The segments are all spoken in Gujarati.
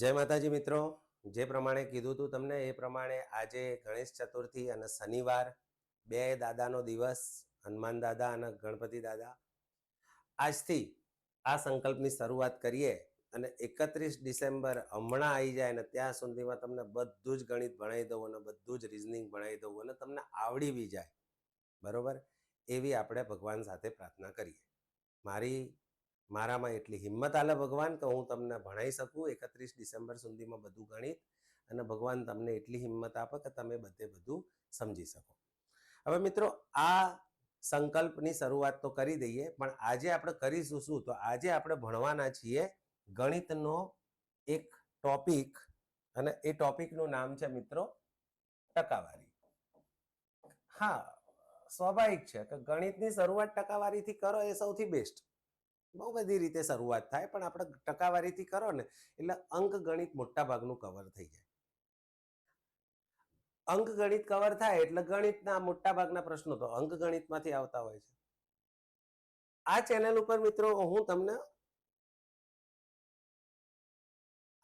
જય માતાજી મિત્રો, જે પ્રમાણે કીધું હતું તમને એ પ્રમાણે આજે ગણેશ ચતુર્થી અને શનિવાર, બે દાદાનો દિવસ, હનુમાન દાદા અને ગણપતિ દાદા. આજથી આ સંકલ્પની શરૂઆત કરીએ અને 31 ડિસેમ્બર હમણાં આવી જાય અને ત્યાં સુધીમાં તમને બધું જ ગણિત ભણાવી દઉં અને બધું જ રિઝનિંગ ભણાવી દઉં અને તમને આવડી બી જાય, બરોબર? એવી આપણે ભગવાન સાથે પ્રાર્થના કરીએ. મારામાં એટલી હિંમત આલે ભગવાન કે હું તમને ભણાવી શકું 31 ડિસેમ્બર સુધીમાં બધું ગણિત, અને ભગવાન તમને એટલી હિંમત આપે કે તમે બધું સમજી શકો. હવે મિત્રો, આ સંકલ્પની શરૂઆત તો કરી દઈએ, પણ આજે આપણે કરીશું શું? તો આજે આપણે ભણવાના છીએ ગણિતનો એક ટોપિક, અને એ ટોપિકનું નામ છે મિત્રો ટકાવારી. હા, સ્વાભાવિક છે કે ગણિતની શરૂઆત ટકાવારીથી કરો એ સૌથી બેસ્ટ. બહુ બધી રીતે શરૂઆત થાય, પણ આપણે ટકાવારીથી કરો ને એટલે અંક ગણિત મોટા ભાગનું કવર થઈ જાય. અંક ગણિત કવર થાય એટલે ગણિતના મોટા ભાગના પ્રશ્નો તો અંક ગણિતમાંથી આવતા હોય છે. આ ચેનલ ઉપર મિત્રો હું તમને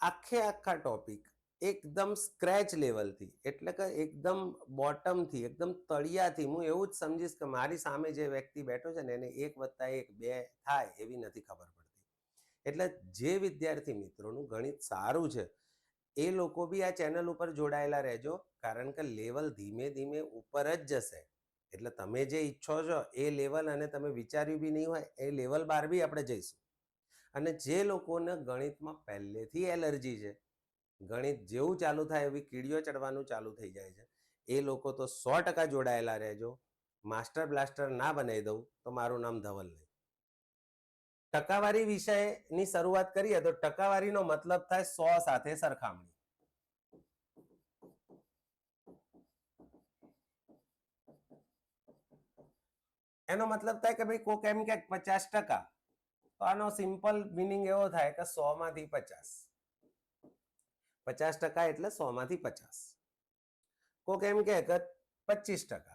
આખા ટોપિક એકદમ સ્ક્રેચ લેવલથી, એટલે કે એકદમ બોટમથી, એકદમ તળિયાથી હું એવું જ સમજીશ કે મારી સામે જે વ્યક્તિ બેઠો છે ને એને 1 + 1 2 થાય એવી નથી ખબર પડતી. એટલે જે વિદ્યાર્થી મિત્રોનું ગણિત સારું છે એ લોકો બી આ ચેનલ ઉપર જોડાયેલા રહેજો, કારણ કે લેવલ ધીમે ધીમે ઉપર જ જશે. એટલે તમે જે ઈચ્છો છો એ લેવલ, અને તમે વિચાર્યું બી નહીં હોય એ લેવલ 12 બી આપણે જઈશું. અને જે લોકોને ગણિતમાં પહેલેથી એલર્જી છે, ગણિત જેવું ચાલુ થાય એવી કીડીઓ ચડવાનું ચાલુ થઈ જાય છે, એ લોકો તો 100% જોડાયેલા રહેજો. માસ્ટર બ્લાસ્ટર ના બનાવી દઉં તો મારું નામ ધવલ નહીં. ટકાવારી વિષયની શરૂઆત કરીએ તો ટકાવારીનો મતલબ થાય 100 સાથે સરખામણી. એનો મતલબ થાય કે ભાઈ કોક એમ કે 50%, તો આનો સિમ્પલ મીનિંગ એવો થાય કે 100 માંથી 50. 50% એટલે 100 માંથી 50. કોક એમ કે 25%,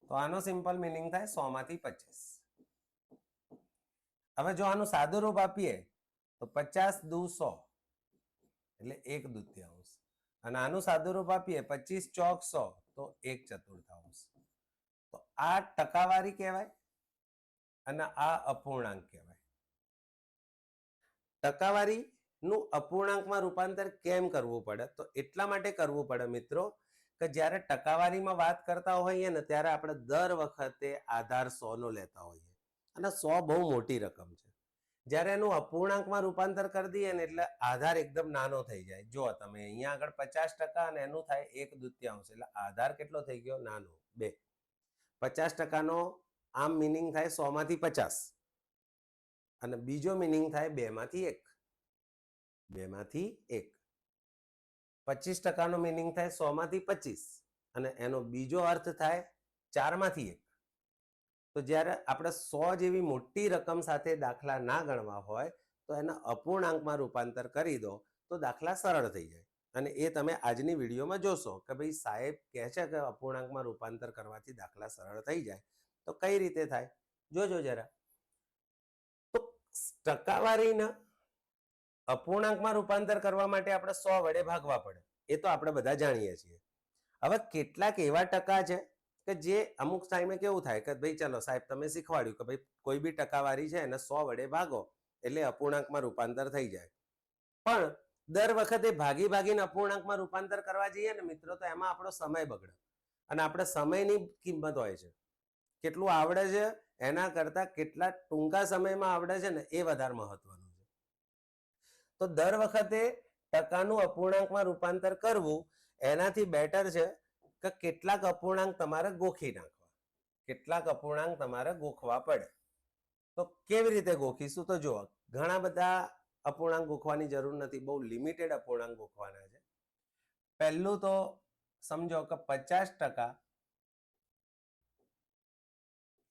તો આનો સિમ્પલ મીનિંગ થાય 100 માંથી 25. હવે જો આનું સાદું રૂપ આપીએ તો 50 દુ 100 એટલે 1/2, અને આનું સાદું રૂપ આપીએ 25 ચોક 100 તો 1/4. તો આ ટકાવારી કહેવાય અને આ અપૂર્ણાંક કહેવાય. ટકાવારીનું અપૂર્ણાંકમાં રૂપાંતર કેમ કરવું પડે? તો એટલા માટે કરવું પડે મિત્રો કે જ્યારે ટકાવારીમાં વાત કરતા હોઈએ ને ત્યારે આપણે દર વખતે આધાર 100 નો લેતા હોઈએ, અને 100 બહુ મોટી રકમ છે. જ્યારે એનું અપૂર્ણાંકમાં રૂપાંતર કરી દઈએ ને એટલે આધાર એકદમ નાનો થઈ જાય. જો તમે અહીંયા આગળ 50% અને એનું થાય 1/2, એટલે આધાર કેટલો થઈ ગયો? નાનો, 2. 50%નો આમ મિનિંગ થાય 100 માંથી 50, અને બીજો મિનિંગ થાય 2 માંથી 1. 2 માંથી 1. 25%નો મિનિંગ થાય 100 માંથી 25, અને એનો બીજો અર્થ થાય 4 માંથી 1. તો જ્યારે આપણે 100 જેવી મોટી રકમ સાથે દાખલા ના ગણવા હોય તો એના અપૂર્ણાંકમાં રૂપાંતર કરી દો તો દાખલા સરળ થઈ જાય. અને એ તમે આજની વિડીયોમાં જોશો કે ભાઈ સાહેબ કહે છે કે અપૂર્ણાંકમાં રૂપાંતર કરવાથી દાખલા સરળ થઈ જાય. તો કઈ રીતે થાય જોજો જરા. તો ટકાવારીના અપૂર્ણાંકમાં રૂપાંતર કરવા માટે આપણે 100 વડે ભાગવા પડે, એ તો આપણે બધા જાણીએ છીએ. હવે કેટલાક એવા ટકા છે કે જે અમુક ટાઈમે કેવું થાય કે ભાઈ ચલો સાહેબ તમે શીખવાડ્યું કે ભાઈ કોઈ બી ટકાવારી છે એને 100 વડે ભાગો એટલે અપૂર્ણાંકમાં રૂપાંતર થઈ જાય. પણ દર વખતે ભાગીને અપૂર્ણાંકમાં રૂપાંતર કરવા જઈએ ને મિત્રો તો એમાં આપણો સમય બગડે, અને આપણે સમયની કિંમત હોય છે. કેટલું આવડે છે એના કરતા કેટલા ટૂંકા સમયમાં આવડે છે ને એ વધારે મહત્વનું છે. તો દર વખતે ટકાનું અપૂર્ણાંકમાં રૂપાંતર કરવું એનાથી બેટર છે કે કેટલાક અપૂર્ણાંક તમારે ગોખી નાખવા. કેટલાક અપૂર્ણાંક તમારે ગોખવા પડે. તો કેવી રીતે ગોખીશું? તો જુઓ, ઘણા બધા અપૂર્ણાંક ગોખવાની જરૂર નથી, બહુ લિમિટેડ અપૂર્ણાંક ગોખવાના છે. પહેલું તો સમજો કે 50%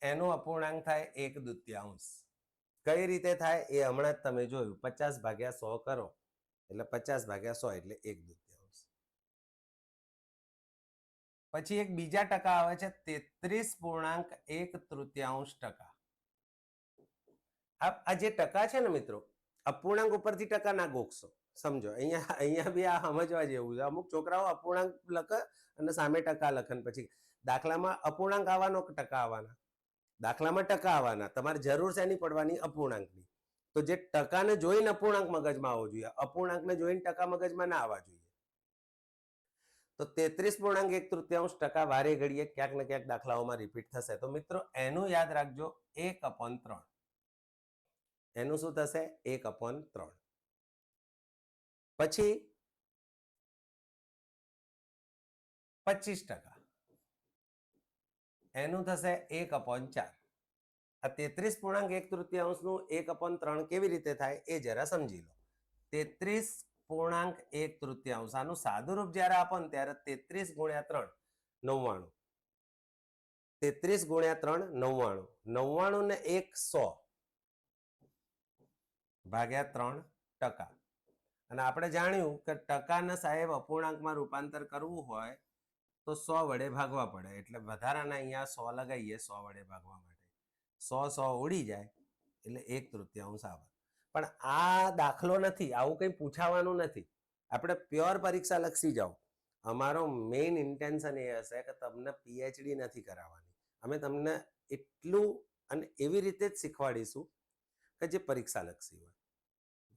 એનો અપૂર્ણાંક થાય 1/2. કઈ રીતે થાય એ હમણાં જ તમે જોયું. 50/100 કરો એટલે 50/100 એટલે 1/2. પછી એક બીજા ટકા આવે છે 33.1/3. આ જે ટકા છે ને મિત્રો, અપૂર્ણાંક ઉપરથી ટકા ના ગોખશો. સમજો અહીંયા બી આ સમજવા જેવું છે. અમુક છોકરાઓ અપૂર્ણાંક લખે અને સામે ટકા લખન પછી દાખલામાં અપૂર્ણાંક આવવાનો કે ટકા આવવાના? દાખલામાં ટકા આવવાના. તમારે જરૂર છે નહીં પડવાની અપૂર્ણાંકની. તો જે ટકાને જોઈને અપૂર્ણાંક મગજમાં આવવો જોઈએ, અપૂર્ણાંકને જોઈને ટકા મગજમાં ના આવવા જોઈએ. તો 33.1/3 વારે ઘડીએ ક્યાંક ને ક્યાંક દાખલાઓમાં રિપીટ થશે. તો મિત્રો એનું યાદ રાખજો 1/3. એનું શું થશે? 1/3. પછી 25%. એનું થશે 1/4. આ 33.1/3 1/3 કેવી રીતે થાય એ જરા સમજી લો. 33.1/3 આનું સાદું રૂપ જ્યારે આપો ને ત્યારે 33 × 3 99. 33 × 3 99. 99 ને 1 100 ભાગ્યા 3%. અને આપણે જાણ્યું કે ટકાને સાહેબ અપૂર્ણાંકમાં રૂપાંતર કરવું હોય તો 100 વડે ભાગવા પડે. એટલે વધારાના અહીંયા 100 લગાવીએ 100 વડે ભાગવા માટે. 100 ઉડી જાય એટલે 1/3 આવે. પણ આ દાખલો નથી, આવું કંઈ પૂછાવાનું નથી. આપણે પ્યોર પરીક્ષા લક્ષી જાઓ. અમારો મેઇન ઇન્ટેન્શન એ હશે કે તમને પીએચડી નથી કરાવવાની. અમે તમને એટલું અને એવી રીતે જ શીખવાડીશું કે જે પરીક્ષા લક્ષી હોય,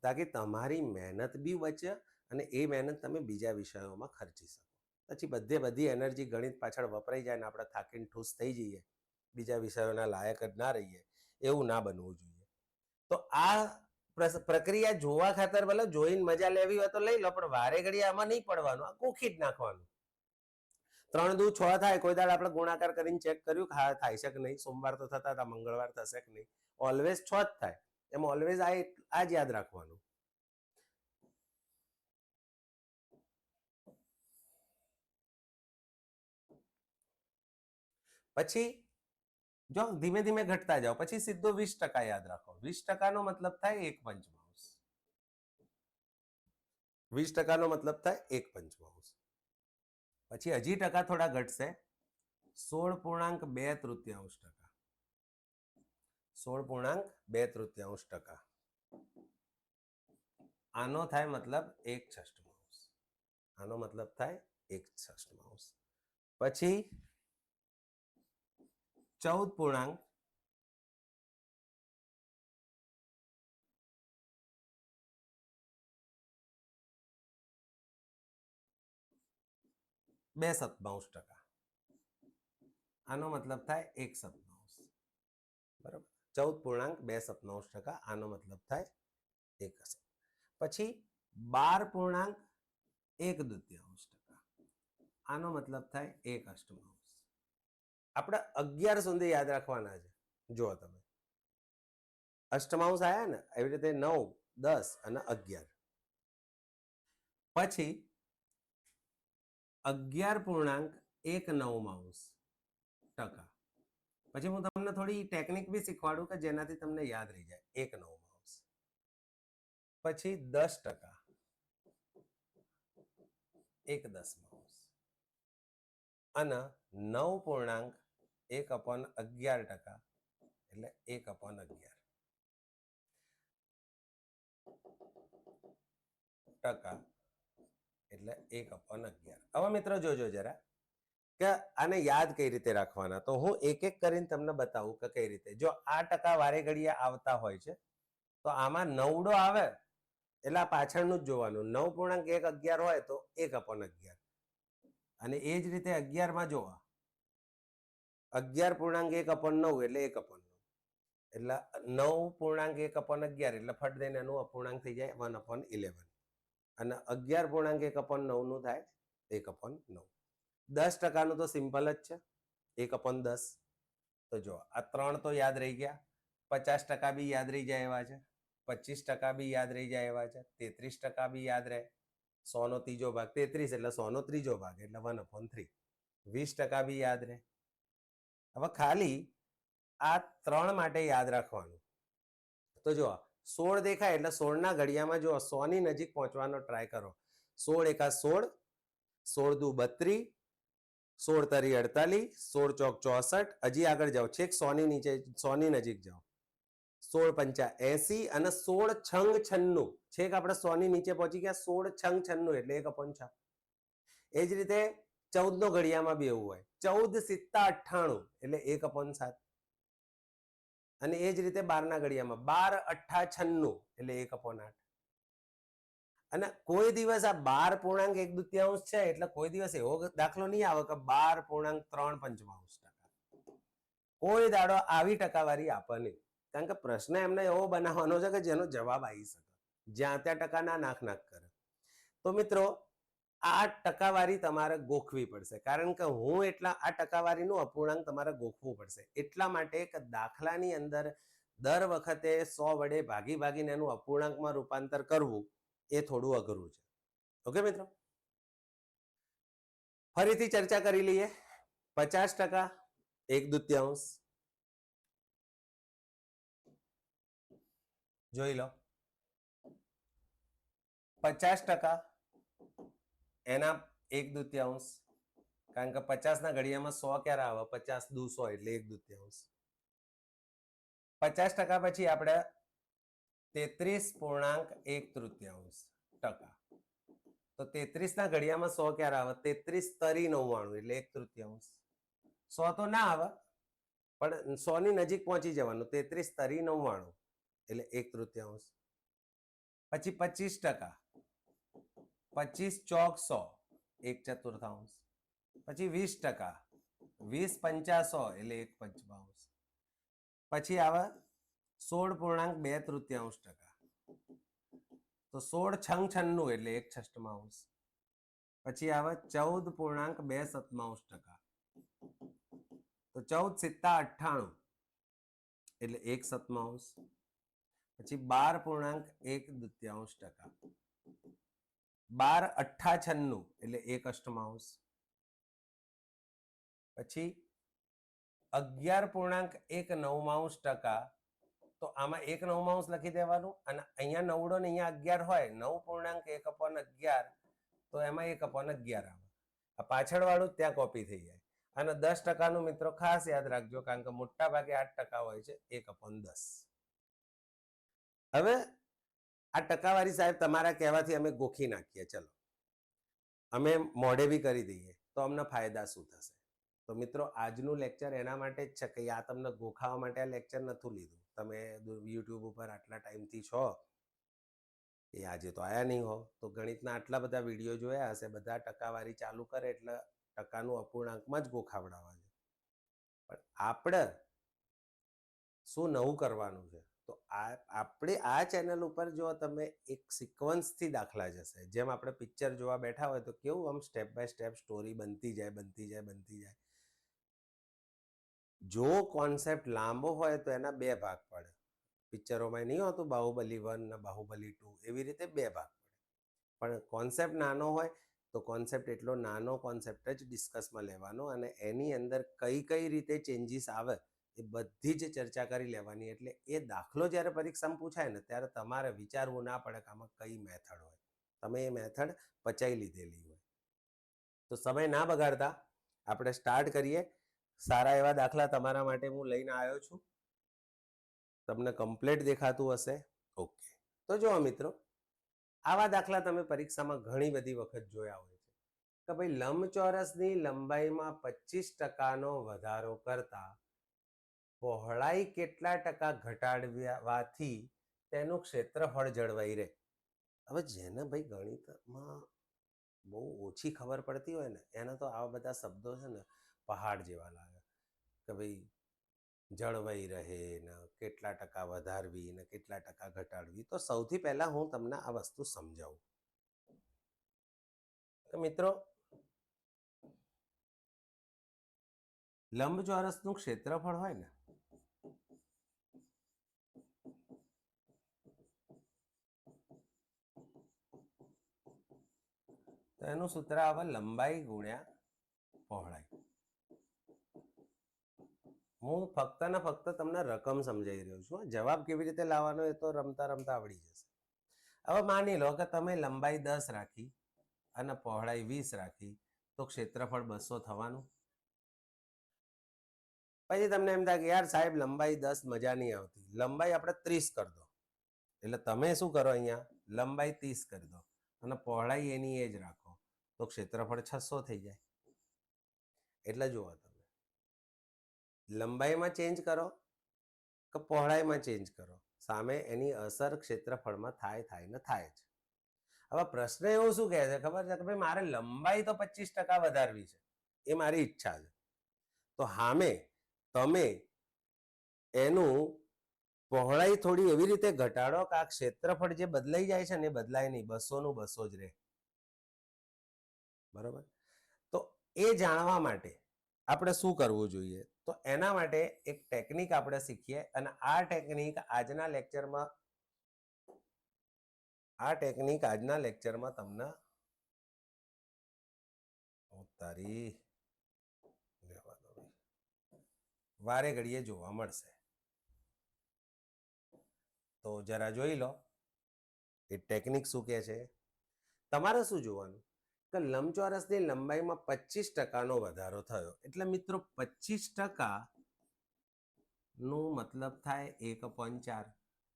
તાકી તમારી મહેનત બી બચે અને એ મહેનત તમે બીજા વિષયોમાં ખર્ચી શકો. પછી બધી એનર્જી ગણિત પાછળ વપરાઈ જાય ને આપણે થાકીને ઠૂસ થઈ જઈએ, બીજા વિષયોના લાયક જ ના રહીએ. એવું ના બનવું જોઈએ. તો આ પ્રક્રિયા જોવા ખાતર ભલે જોઈને મજા લેવી હોય તો લઈ લો, પણ વારે ઘડી આમાં નહીં પડવાનું, આ ગોખી જ નાખવાનું. 3 દુ 6 થાય. કોઈ દાડ આપણે ગુણાકાર કરીને ચેક કર્યું કે હા થાય છે કે નહીં? સોમવાર તો થતા હતા, મંગળવાર થશે કે નહીં? ઓલવેઝ 6 જ થાય. એમ ઓલવેઝ આ જ યાદ રાખવાનું. પછી જો ધીમે ધીમે ઘટતા જાઓ, પછી સીધો 20% યાદ રાખો. 20% નો મતલબ થાય 1/5. 20% નો મતલબ થાય 1/5. પછી હજી ટકા થોડા ઘટશે. 16.2/3. 16.2/3. આનો થાય મતલબ 1/6. આનો મતલબ થાય 1/6. પછી 14. 2/7. આનો મતલબ થાય 1/7. બરાબર. 14.2/7. આનો મતલબ થાય 1/7. પછી 12.1/2. આનો મતલબ થાય 1/8. આપણે 11 સુધી યાદ રાખવાના છે. જો તમે અષ્ટમાંશ આયા ને, એવી રીતે 9, 10 અને 11. પછી 11.19. પછી હું તમને થોડી ટેકનિક બી શીખવાડું કે જેનાથી તમને યાદ રહી જાય. 1/9. પછી 10%. 1/10. અને 9.1/11%. એટલે 1/11%. એટલે 1/11. હવે મિત્રો જોજો જરા કે આને યાદ કઈ રીતે રાખવાના. તો હું એક એક કરીને તમને બતાવું કે કઈ રીતે. જો આ ટકા વારે ઘડીએ આવતા હોય છે તો આમાં 9 આવે એટલે આ પાછળનું જ જોવાનું. 9.111 હોય તો 1/11. અને એ જ રીતે 11 માં જોવા 11.1/9 એટલે 1/9. એટલે 9.1/11 એટલે ફટ દઈને એનું અપૂર્ણાંક થઈ જાય 1/11. અને 11.1/9 નું થાય 1/9. 10% નું તો સિમ્પલ જ છે, 1/10. તો જો આ 3 તો યાદ રહી ગયા. 50% બી યાદ રહી જાય એવા છે, 25% બી યાદ રહી જાય એવા છે, 33% બી યાદ રહે. 100 નો ત્રીજો ભાગ 33 એટલે 100 નો ત્રીજો ભાગ એટલે 1/3. 20% બી યાદ રહે. હવે ખાલી આ 3 માટે યાદ રાખવાનું. તો જો 16 દેખાય એટલે 16 ના ઘડિયામાં જો 100 ની નજીક પહોંચવાનો ટ્રાય કરો. 16 એકા 16, 16 દુ 32, 16 તરી 48, 16 ચોક 64. હજી આગળ જાઓ, છેક 100 ની નીચે, 100 ની નજીક જાઓ. 16 પંચા 80 અને 16 છંગ 96 છેક આપણે 100 ની નીચે પહોંચી ગયા 16 છંગ 96 એટલે 1/6. એ જ રીતે 14 નો ઘડિયામાં બી એવું હોય 14 સિત્તા 98 એટલે 1/7. અને એ જ રીતે 12 ના ઘડિયામાં 12 અઠ્ઠા 96 એટલે 1/8. અને કોઈ દિવસ આ 12.1/2 છે એટલે કોઈ દિવસ એવો દાખલો નહીં આવે કે 12.3 કોઈ દાડો આવી ટકાવારી આપે નહીં. કારણ કે પ્રશ્ન એમને એવો બનાવવાનો છે કે જેનો જવાબ આવી શકે, જ્યાં ત્યાં ટકા નાખ કરે. તો મિત્રો આ ટકાવારી તમારે ગોખવી પડશે, કારણ કે હું એટલા આ ટકાવારીનું અપૂર્ણાંક તમારે ગોખવું પડશે. એટલા માટે કે દાખલાની અંદર દર વખતે 100 વડે ભાગીને એનું અપૂર્ણાંકમાં રૂપાંતર કરવું એ થોડું અઘરું છે. ઓકે મિત્રો, ફરીથી ચર્ચા કરી લઈએ. 50% 1/2 જોઈ લો. 50% એના 1/2, કારણ કે 50 ના ઘડિયામાં 100 ક્યારે આવે? 50 દુ 100 એટલે 1/2. 50% પછી આપણે 33.1/3. તો 33 ના ઘડિયામાં 100 ક્યારે આવે? 33 તરી 99 એટલે 1/3. 100 તો ના આવે, પણ 100 ની નજીક પહોંચી જવાનું. 33 તરી 99 એટલે 1/3. પછી 25%, 25 ચોક 100 1/4. પછી 20%, 20 પંચા 100 એટલે 1/5. પછી આવે 16.2/3. તો 16 છંગ 96 એટલે 1/6. પછી આવે 14.2/7. તો 14 સિત્તા 98 એટલે 1/7. પછી 12.1/2. 12 અઠ્ઠા 96 એટલે 1/8. પછી 11.1/9. તો આમાં 1/9 લખી દેવાનું, અને અહીંયા 9 ને અહીંયા 11 હોય 9.1/11, તો એમાં 1/11 આવે. આ પાછળ વાળું ત્યાં કોપી થઈ જાય. અને 10%નું મિત્રો ખાસ યાદ રાખજો, કારણ કે મોટા ભાગે 8% હોય છે 1/10. હવે આ ટકાવારી સાહેબ તમારા કહેવાથી અમે ગોખી નાખીએ. ચલો અમે મોઢે બી કરી દઈએ તો અમને ફાયદા શું થશે? તો મિત્રો આજનું લેક્ચર એના માટે જ છે કે આ તમને ગોખાવા માટે આ લેક્ચર નથી લીધું. તમે યુટ્યુબ ઉપર આટલા ટાઈમથી છો, એ આજે તો આયા નહીં હો, તો ગણિતના આટલા બધા વિડીયો જોયા હશે. બધા ટકાવારી ચાલુ કરે એટલે ટકાનું અપૂર્ણાંકમાં જ ગોખાવડાવવા છે. પણ આપણે શું નવું કરવાનું છે? તો આપણે આ ચેનલ ઉપર જો તમે એક સિક્વન્સથી દાખલા જશે, જેમ આપણે પિક્ચર જોવા બેઠા હોય તો કેવું આમ સ્ટેપ બાય સ્ટેપ સ્ટોરી બનતી જાય. જો કોન્સેપ્ટ લાંબો હોય તો એના 2 ભાગ પડે. પિક્ચરોમાં નહીં હોતું બાહુબલી 1 ને બાહુબલી 2, એવી રીતે 2 ભાગ પડે. પણ કોન્સેપ્ટ નાનો હોય તો કોન્સેપ્ટ એટલો નાનો કોન્સેપ્ટ જ ડિસ્કસમાં લેવાનો, અને એની અંદર કઈ રીતે ચેન્જીસ આવે એ બધી જ ચર્ચા કરી લેવાની. એટલે એ દાખલો જ્યારે પરીક્ષામાં પૂછાય ને ત્યારે તમારે વિચારવું ના પડે કે આમાં કઈ મેથડ હોય. તમે એ મેથડ પચાવી લીધેલી હોય. તો સમય ના બગાડતા આપણે સ્ટાર્ટ કરીએ. સારા એવા દાખલા તમારા માટે હું લઈને આવ્યો છું. તમને કમ્પ્લીટ દેખાતું હશે? ઓકે. તો જો મિત્રો, આવા દાખલા તમે પરીક્ષામાં ઘણી બધી વખત જોયા હોય છે કે ભાઈ લંબચોરસની લંબાઈમાં 25%નો વધારો કરતા પહોળાઈ કેટલા ટકા ઘટાડવાથી તેનું ક્ષેત્રફળ જળવાઈ રહે. હવે જેને ભાઈ ગણિતમાં બહુ ઓછી ખબર પડતી હોય ને એને તો આવા બધા શબ્દો છે ને પહાડ જેવા લાગે કે ભાઈ જળવાઈ રહે ને કેટલા ટકા વધારવી ને કેટલા ટકા ઘટાડવી. તો સૌથી પહેલા હું તમને આ વસ્તુ સમજાવું કે મિત્રો, લંબચોરસનું ક્ષેત્રફળ હોય ને તો એનું સૂત્ર આવે લંબાઈ ગુણ્યા પહોળાઈ. હું ફક્ત ને ફક્ત તમને રકમ સમજાવી રહ્યો છું. જવાબ કેવી રીતે લાવવાનો એ તો રમતા આવડી જશે. હવે માની લો કે તમે લંબાઈ 10 રાખી અને પહોળાઈ 20 રાખી, તો ક્ષેત્રફળ 200 થવાનું. પછી તમને એમ થાય કે યાર સાહેબ લંબાઈ 10 મજા નહીં આવતી, લંબાઈ આપણે 30 કરી દો, એટલે તમે શું કરો અહીંયા લંબાઈ 30 કરી દો અને પહોળાઈ એની એ જ રાખો, તો ક્ષેત્રફળ 600 થઈ જાય. એટલે જુઓ તમે લંબાઈમાં ચેન્જ કરો કે પહોળાઈમાં ચેન્જ કરો, સામે એની અસર ક્ષેત્રફળમાં થાય ને થાય જ. હવે પ્રશ્ન એવો શું કહે છે ખબર છે કે ભાઈ મારે લંબાઈ તો 25% વધારવી છે, એ મારી ઈચ્છા છે. તો સામે તમે એનું પહોળાઈ થોડી એવી રીતે ઘટાડો કે આ ક્ષેત્રફળ જે બદલાઈ જાય છે ને એ બદલાય નહીં, 200 નું 200 જ રહે. બરોબર? તો એ જાણવા માટે આપણે શું કરવું જોઈએ? તો એના માટે એક ટેકનિક આપણે શીખીએ અને આ ટેકનિક આજના લેક્ચરમાં તમને વારે ઘડીએ જોવા મળશે. તો જરા જોઈ લો એ ટેકનિક શું કહે છે. તમારે શું જોવાનું કે લંબચોરસની લંબાઈમાં 25% નો વધારો થયો, એટલે મિત્રો 25% નું મતલબ થાય 1/4.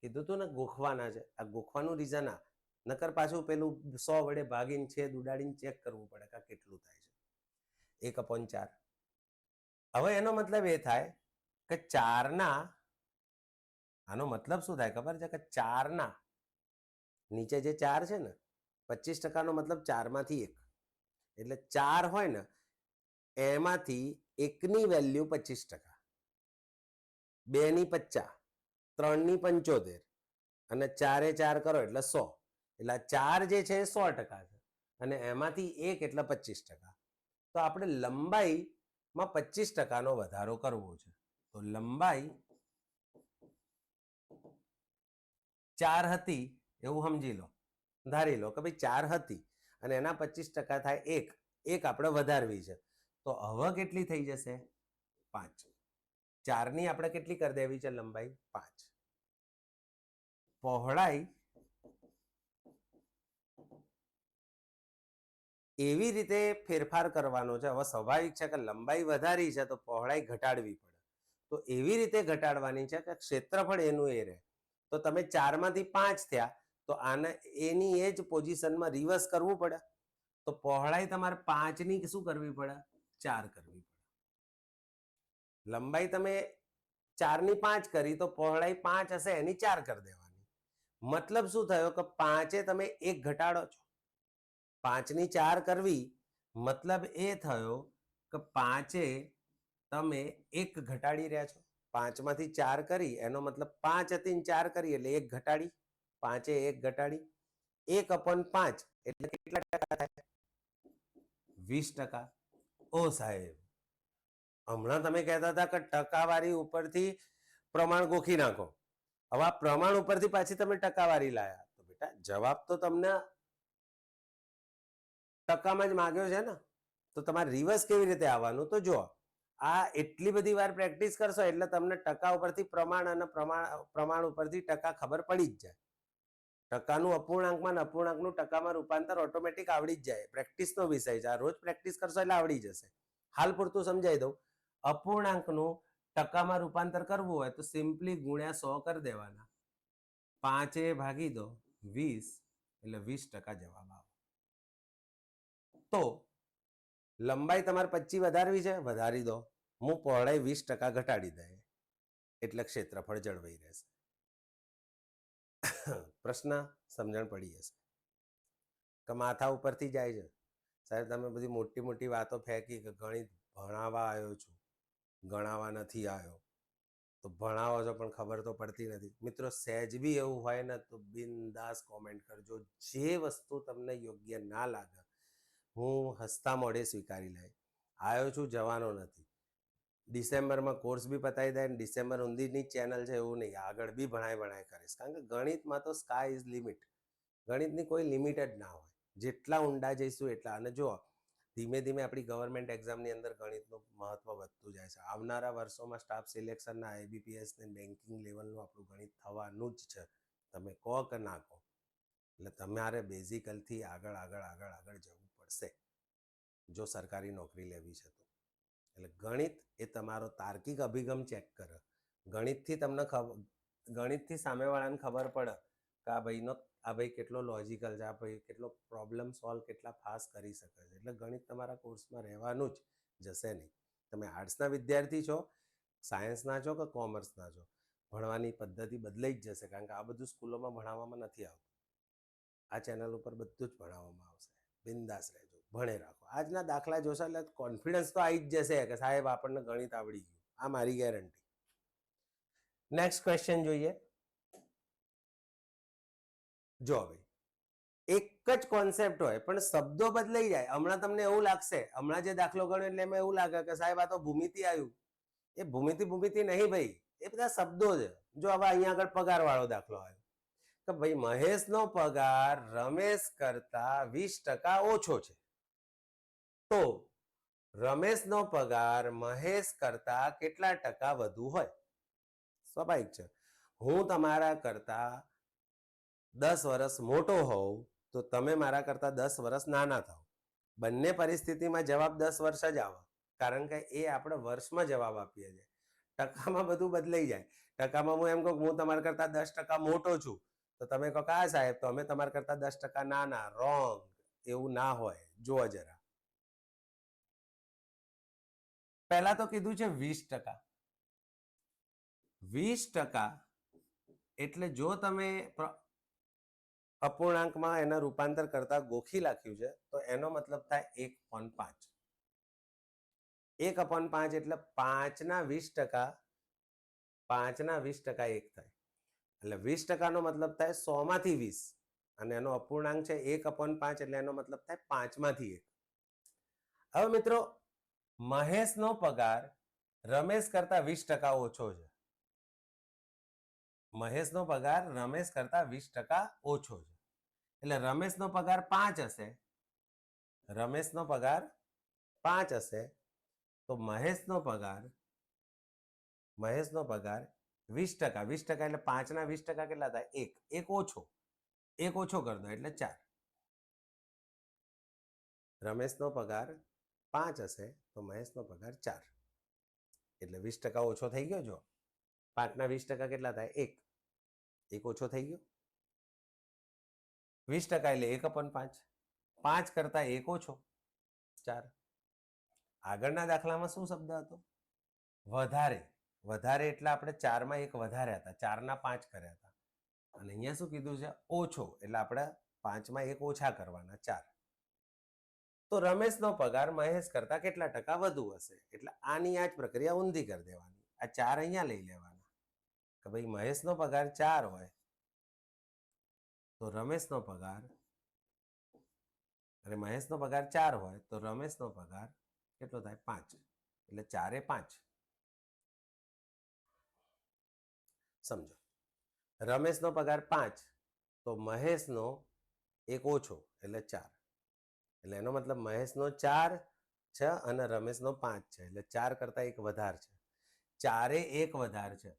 કીધું તું ને ગોખવાના છે, આ ગોખવાનું રીઝન આ, નકર પાછું પેલું 100 વડે ભાગીને છેદ ઉડાડીને ચેક કરવું પડે કે કેટલું થાય છે. 1/4. હવે એનો મતલબ એ થાય કે 4 આનો મતલબ શું થાય ખબર છે કે 4 નીચે જે 4 છે ને 25% નો મતલબ 4 માંથી 1, એટલે 4 હોય ને એમાંથી 1 ની વેલ્યુ 25%, 2 ની 50, 3 ની 75 અને 4 એ 4 કરો એટલે 100, એટલે 4 જે છે એ 100% છે અને એમાંથી 1 એટલે 25%. તો આપણે લંબાઈમાં 25% નો વધારો કરવો છે. તો લંબાઈ 4 હતી એવું સમજી લો, ધારી લો કે ભાઈ 4 હતી અને એના 25% થાય 1 આપણે વધારવી છે. તો હવે કેટલી થઈ જશે? 5. 4 ની આપણે કેટલી કરી દેવી છે લંબાઈ? 5. પહોળાઈ એવી રીતે ફેરફાર કરવાનો છે. હવે સ્વાભાવિક છે કે લંબાઈ વધારી છે તો પહોળાઈ ઘટાડવી પડે, તો એવી રીતે ઘટાડવાની છે કે ક્ષેત્રફળ એનું એ રહે. તો તમે 4 માંથી 5 થયા તો આને એની એ જ પોઝિશનમાં રિવર્સ કરવું પડે. તો પહોળાઈ તમારે 5 ની શું કરવી પડે? 4 કરવી પડે. લંબાઈ તમે 4 ની 5 કરી તો પહોળાઈ 5 હશે એની 4 કરી દેવાની. મતલબ શું થયો કે 5 તમે 1 ઘટાડો છો, 5 ની 4 કરવી મતલબ એ થયો કે 5 તમે 1 ઘટાડી રહ્યા છો. 5 માંથી 4 કરી એનો મતલબ 5 હતી ને 4 કરી એટલે 1 ઘટાડી, 5 1 ઘટાડી, 1/5 એટલે કેટલા ટકા થાય? 20%. ઓ સાહેબ, હમણાં તમે કહેતા હતા કે ટકાવારી ઉપરથી પ્રમાણ ગોખી નાખો, હવે આ પ્રમાણ ઉપરથી પાછી તમે ટકાવારી લાયા, તો બેટા જવાબ તો તમને ટકામાં જ માંગ્યો છે ને, તો તમારે રિવર્સ કેવી રીતે આવવાનું? તો જો આ એટલી બધી વાર પ્રેક્ટિસ કરશો એટલે તમને ટકા ઉપરથી પ્રમાણ અને પ્રમાણ ઉપરથી ટકા ખબર પડી જ જાય. ટકાનું અપૂર્ણાંકમાં અપૂર્ણાંકનું ટકામાં રૂપાંતર ઓટોમેટિક આવડી જ જાય. પ્રેક્ટિસનો વિષય છે, આ રોજ પ્રેક્ટિસ કરશો એટલે આવડી જશે. હાલ પૂરતું સમજાવી દઉં, અપૂર્ણાંકનું ટકામાં રૂપાંતર કરવું હોય તો સિમ્પલી ગુણ્યા 100 કરી દેવાના, 5 ભાગી દો 20 એટલે 20% જવાબ આવે. તો લંબાઈ તમારે 25 વધારવી છે, વધારી દો, હું પહોળાઈ 20% ઘટાડી દે એટલે ક્ષેત્રફળ જળવાઈ રહેશે. પ્રશ્ન સમજણ પડી હશે કે માથા ઉપરથી જાય છે. સાહેબ તમે બધી મોટી મોટી વાતો ફેંકી કે ગણિત ભણાવવા આવ્યો છું, ગણાવવા નથી આવ્યો, તો ભણાવો છો પણ ખબર તો પડતી નથી. મિત્રો સહેજ બી એવું હોય ને તો બિંદાસ કોમેન્ટ કરજો. જે વસ્તુ તમને યોગ્ય ના લાગે હું હસતા મોઢે સ્વીકારી લઈ. આવ્યો છું, જવાનો નથી. ડિસેમ્બરમાં કોર્સ બી પતાવી દે, ડિસેમ્બર ઊંધીની ચેનલ છે એવું નહીં, આગળ બી ભણાય કરીશ. કારણ કે ગણિતમાં તો સ્કાય ઇઝ લિમિટ, ગણિતની કોઈ લિમિટ જ ના હોય. જેટલા ઊંડા જઈશું એટલા. અને જો ધીમે ધીમે આપણી ગવર્મેન્ટ એક્ઝામની અંદર ગણિતનું મહત્વ વધતું જાય છે. આવનારા વર્ષોમાં સ્ટાફ સિલેક્શનના IBPS ને બેન્કિંગ લેવલનું આપણું ગણિત થવાનું જ છે, તમે કહો કે ના કહો. એટલે તમારે બેઝિકલથી આગળ જવું પડશે જો સરકારી નોકરી લેવી છે તો. એટલે ગણિત એ તમારો તાર્કિક અભિગમ ચેક કરે. ગણિતથી તમને ગણિતથી સામેવાળાને ખબર પડે કે આ ભાઈ કેટલો લોજિકલ છે, આ ભાઈ કેટલો પ્રોબ્લેમ સોલ્વ કેટલા ફાસ્ટ કરી શકે છે, એટલે ગણિત તમારા કોર્સમાં રહેવાનું જ જશે નહીં. તમે આર્ટ્સના વિદ્યાર્થી છો, સાયન્સના છો કે કોમર્સના છો, ભણવાની પદ્ધતિ બદલાઈ જ જશે, કારણ કે આ બધું સ્કૂલોમાં ભણાવવામાં નથી આવતું. આ ચેનલ ઉપર બધું જ ભણાવવામાં આવશે. બિંદાસ રહેજો, ભણે રાખો. આજના દાખલા જોશો એટલે કોન્ફિડન્સ તો આવી જ જશે કે સાહેબ આપણને ગણિત આવડી ગયું, આ મારી ગેરંટી. નેક્સ્ટ ક્વેશ્ચન જોઈએ. જો ભાઈ, એક જ કોન્સેપ્ટ હોય પણ શબ્દો બદલાઈ જાય. હમણાં તમને એવું લાગશે, હમણાં જે દાખલો ગણ્યો એટલે એમાં એવું લાગે કે સાહેબ આ તો ભૂમિતિ આવ્યું. એ ભૂમિતિ નહીં ભાઈ, એ બધા શબ્દો છે. જો હવે અહીંયા આગળ પગાર વાળો દાખલો આવ્યો કે ભાઈ મહેશનો પગાર રમેશ કરતા 20% ઓછો છે, તો રમેશનો પગાર મહેશ કરતા કેટલા ટકા વધુ હોય? સ્વાભાવિક છે. હું તમારા કરતા 10 વર્ષ મોટો હોઉં તો તમે મારા કરતા 10 વર્ષ નાના થાવ. બંને પરિસ્થિતિમાં જવાબ 10 વર્ષ જ આવે, કારણ કે એ આપણે વર્ષમાં જવાબ આપીએ છીએ. ટકામાં બધું બદલાઈ જાય. ટકામાં હું એમ કહું હું તમારા કરતા 10% મોટો છું, તો તમે કહો કે સાહેબ તો અમે તમારા કરતા 10% નાના. રોંગ. એવું ના હોય. જુઓ જરા, પહેલા તો કીધું છે 20%. 20% એટલે જો તમે અપૂર્ણાંકમાં એના રૂપાંતર કરતા ગોખી લખ્યું છે તો એનો મતલબ થાય 1/5. 1/5 એટલે 5ના 20%. 5ના 20% 1 થાય, એટલે 20% નો મતલબ થાય 100 માંથી 20, અને એનો અપૂર્ણાંક છે 1/5 એટલે એનો મતલબ થાય 5 માંથી 1. હવે મિત્રો, મહેશનો પગાર રમેશ કરતા 20% ઓછો છે. મહેશનો પગાર રમેશ કરતા 20% ઓછો છે, એટલે રમેશનો પગાર 5 હશે. રમેશનો પગાર 5 હશે તો મહેશનો પગાર 20%. 20% એટલે 5ના 20% કેટલા થાય? 1. 1 ઓછો. 1 ઓછો કરી દો એટલે 4. રમેશનો પગાર 5 હશે તો મહેશનો પગાર 4, એટલે 20% ઓછો થઈ ગયો. જો 5ના 20% કેટલા થાય? 1. 1 ઓછો થઈ ગયો. 20% એટલે 1/5. 5 કરતા 1 ઓછો, 4. આગળના દાખલામાં શું શબ્દ હતો? વધારે. વધારે એટલે આપણે 4માં 1 વધાર્યા હતા, 4ના 5 કર્યા હતા. અને અહીંયા શું કીધું છે? ઓછો, એટલે આપણે 5માં 1 ઓછા કરવાના, 4. તો રમેશનો પગાર મહેશ કરતા કેટલા ટકા વધુ હશે? એટલે આની આ જ પ્રક્રિયા ઊંધી કરી દેવાની. આ 4 અહીંયા લઈ લેવાના કે ભાઈ મહેશનો પગાર 4 હોય તો રમેશનો પગાર, અને મહેશનો પગાર 4 હોય તો રમેશનો પગાર કેટલો થાય? 5. એટલે 4 એ 5. સમજો, રમેશનો પગાર 5 તો મહેશનો 1 ઓછો એટલે 4. એટલે એનો મતલબ મહેશનો 4 છે અને રમેશનો 5 છે, એટલે 4 કરતા 1 વધારે છે. 4 એ 1 વધારે છે.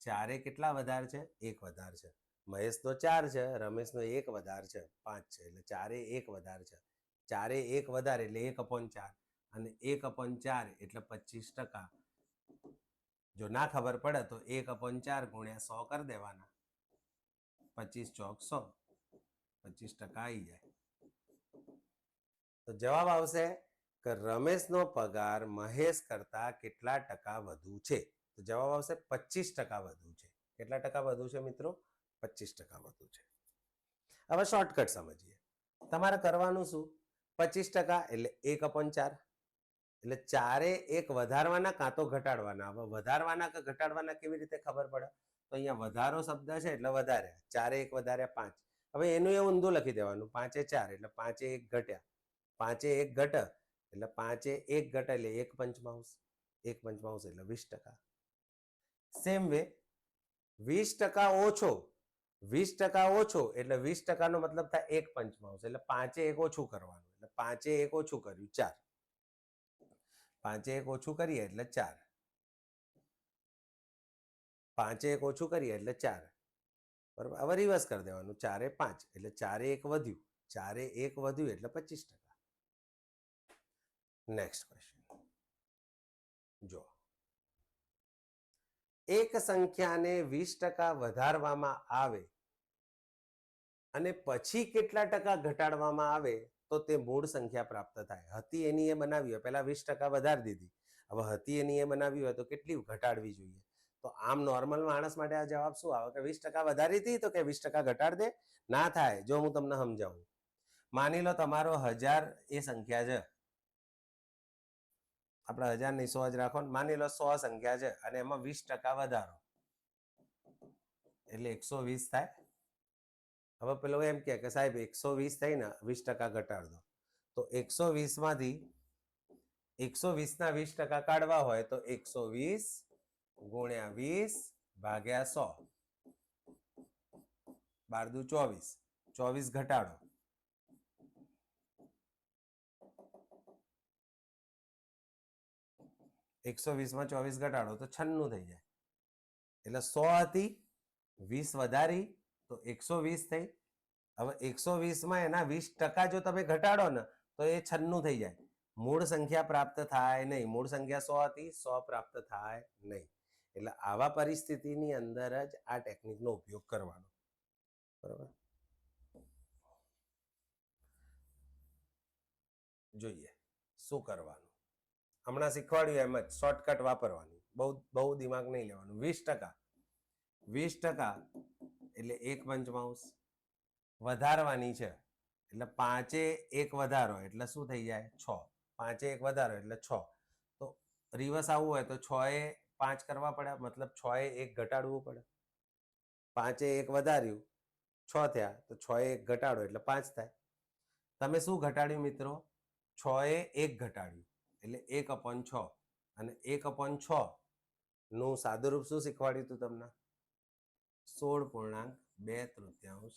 4 એ કેટલા વધારે છે? 1 વધારે છે. મહેશનો 4 છે, રમેશનો 1 વધારે છે, 5 છે, એટલે 4 એ 1 વધારે છે. 4 એ 1 વધારે એટલે 1/4, અને 1/4 એટલે 25%. જો ના ખબર પડે તો 1/4 ગુણ્યા 100 કરી દેવાના. 25 ચોક 100, 25% આવી જાય. તો જવાબ આવશે કે રમેશનો પગાર મહેશ કરતા કેટલા ટકા વધુ છે? તો જવાબ આવશે 25% વધુ છે. કેટલા ટકા વધુ છે મિત્રો? 25% વધુ છે. હવે શોર્ટકટ સમજીએ. તમારે કરવાનું શું? 25% એટલે 1/4, એટલે 4 એ 1 વધારવાના કાં તો ઘટાડવાના. હવે વધારવાના કે ઘટાડવાના કેવી રીતે ખબર પડે? તો અહીંયા વધારો શબ્દ છે એટલે વધાર્યા. 4 એ 1 વધાર્યા 5. હવે એનું એ ઊંધું લખી દેવાનું. 5 એ 4 એટલે 5 એ 1 ઘટ્યા. 5 એ 1 ઘટે એટલે 5 એ 1 ઘટે એટલે 1/5. 1/5 એટલે 20%. સેમ વે 20% ઓછો. 20% ઓછો એટલે 20% નો મતલબ થાય 1/5, એટલે 5 એ 1 ઓછું કરવાનું. એટલે 5 એ 1 ઓછું કર્યું 4. 5 એ 1 ઓછું કરીએ એટલે 4. 5 એ 1 ઓછું કરીએ એટલે 4. બરાબર. હવે રિવર્સ કરી દેવાનું. 4 એ 5 એટલે 4 એ 1 વધ્યું. 4 એ 1 વધ્યું એટલે 25%. નેક્સ્ટ ક્વેશ્ચન જો, એક સંખ્યાને 20% વધારવામાં આવે અને પછી કેટલા ટકા ઘટાડવામાં આવે તો તે મૂળ સંખ્યા પ્રાપ્ત થાય. હતી એની એ બનાવી હોય, પહેલા 20% વધારી દીધી, હવે હતી એની એ બનાવી હોય તો કેટલી ઘટાડવી જોઈએ? તો આમ નોર્મલ માણસ માટે આ જવાબ શું આવે કે 20% વધારી હતી તો કે 20% ઘટાડ દે. ના થાય. જો હું તમને સમજાવું, માની લો તમારો 1000 એ સંખ્યા છે, આપણે 1000 નહીં 100 જ રાખો. માની લો 100 સંખ્યા છે અને એમાં 20% વધારો એટલે 120 થાય. હવે પેલો એમ કે સાહેબ 120 થઈ ને 20% ઘટાડ દો, તો 120 માંથી 120 ના 20% કાઢવા હોય તો 120 ગુણ્યા 20 ભાગ્યા 100, 12 દુ 24, 24 ઘટાડો, 120 માં 24 ઘટાડો તો 96 થઈ જાય. એટલે 100 હતી, 20 વધારી તો 120 થઈ. હવે 120 માં એના 20% જો તમે ઘટાડો ને તો એ 96 થઈ જાય. મૂળ સંખ્યા પ્રાપ્ત થાય નહીં. મૂળ સંખ્યા 100 હતી, 100 પ્રાપ્ત થાય નહીં. એટલે આવા પરિસ્થિતિની અંદર જ આ ટેકનિકનો ઉપયોગ કરવાનો. બરાબર? જોઈએ શું કરવાનું. હમણાં શીખવાડ્યું એમ જ શોર્ટકટ વાપરવાની, બહુ દિમાગ નહીં લેવાનું. 20% 20% એટલે 1 પંચમાંશ વધારવાની છે એટલે 5 1 વધારો એટલે શું થઈ જાય? 6. 5 1 વધારો એટલે 6. તો રિવર્સ આવવું હોય તો 6 એ 5 કરવા પડે, મતલબ 6 એ 1 ઘટાડવું પડે. 5 એ 1 વધાર્યું 6 થયા, તો 6 એ 1 ઘટાડો એટલે 5 થાય. તમે શું ઘટાડ્યું મિત્રો? 6 એ 1 ઘટાડ્યું એટલે 1/6, અને 1/6 નું સાદુરૂપ શું શીખવાડ્યું હતું તમને? 16.2/3.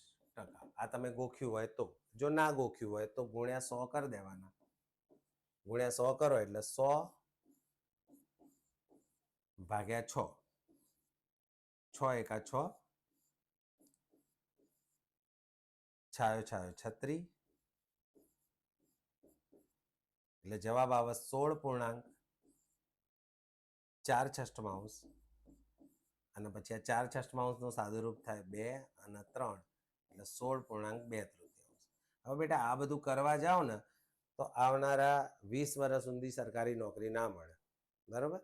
આ તમે ગોખ્યું હોય તો. જો ના ગોખ્યું હોય તો ગુણ્યા 100 કરી દેવાના. ગુણ્યા 100 કરો એટલે 100 ભાગ્યા 6, 6 એકા 6, છાયો છાયો 36, એટલે જવાબ આવે 16.4/6, અને પછી આ 4/6 નો સાદુરૂપ થાય 2 અને 3 એટલે 16.2/3. હવે બેટા આ બધું કરવા જાઓ ને તો આવનારા 20 વર્ષ સુધી સરકારી નોકરી ના મળે. બરાબર?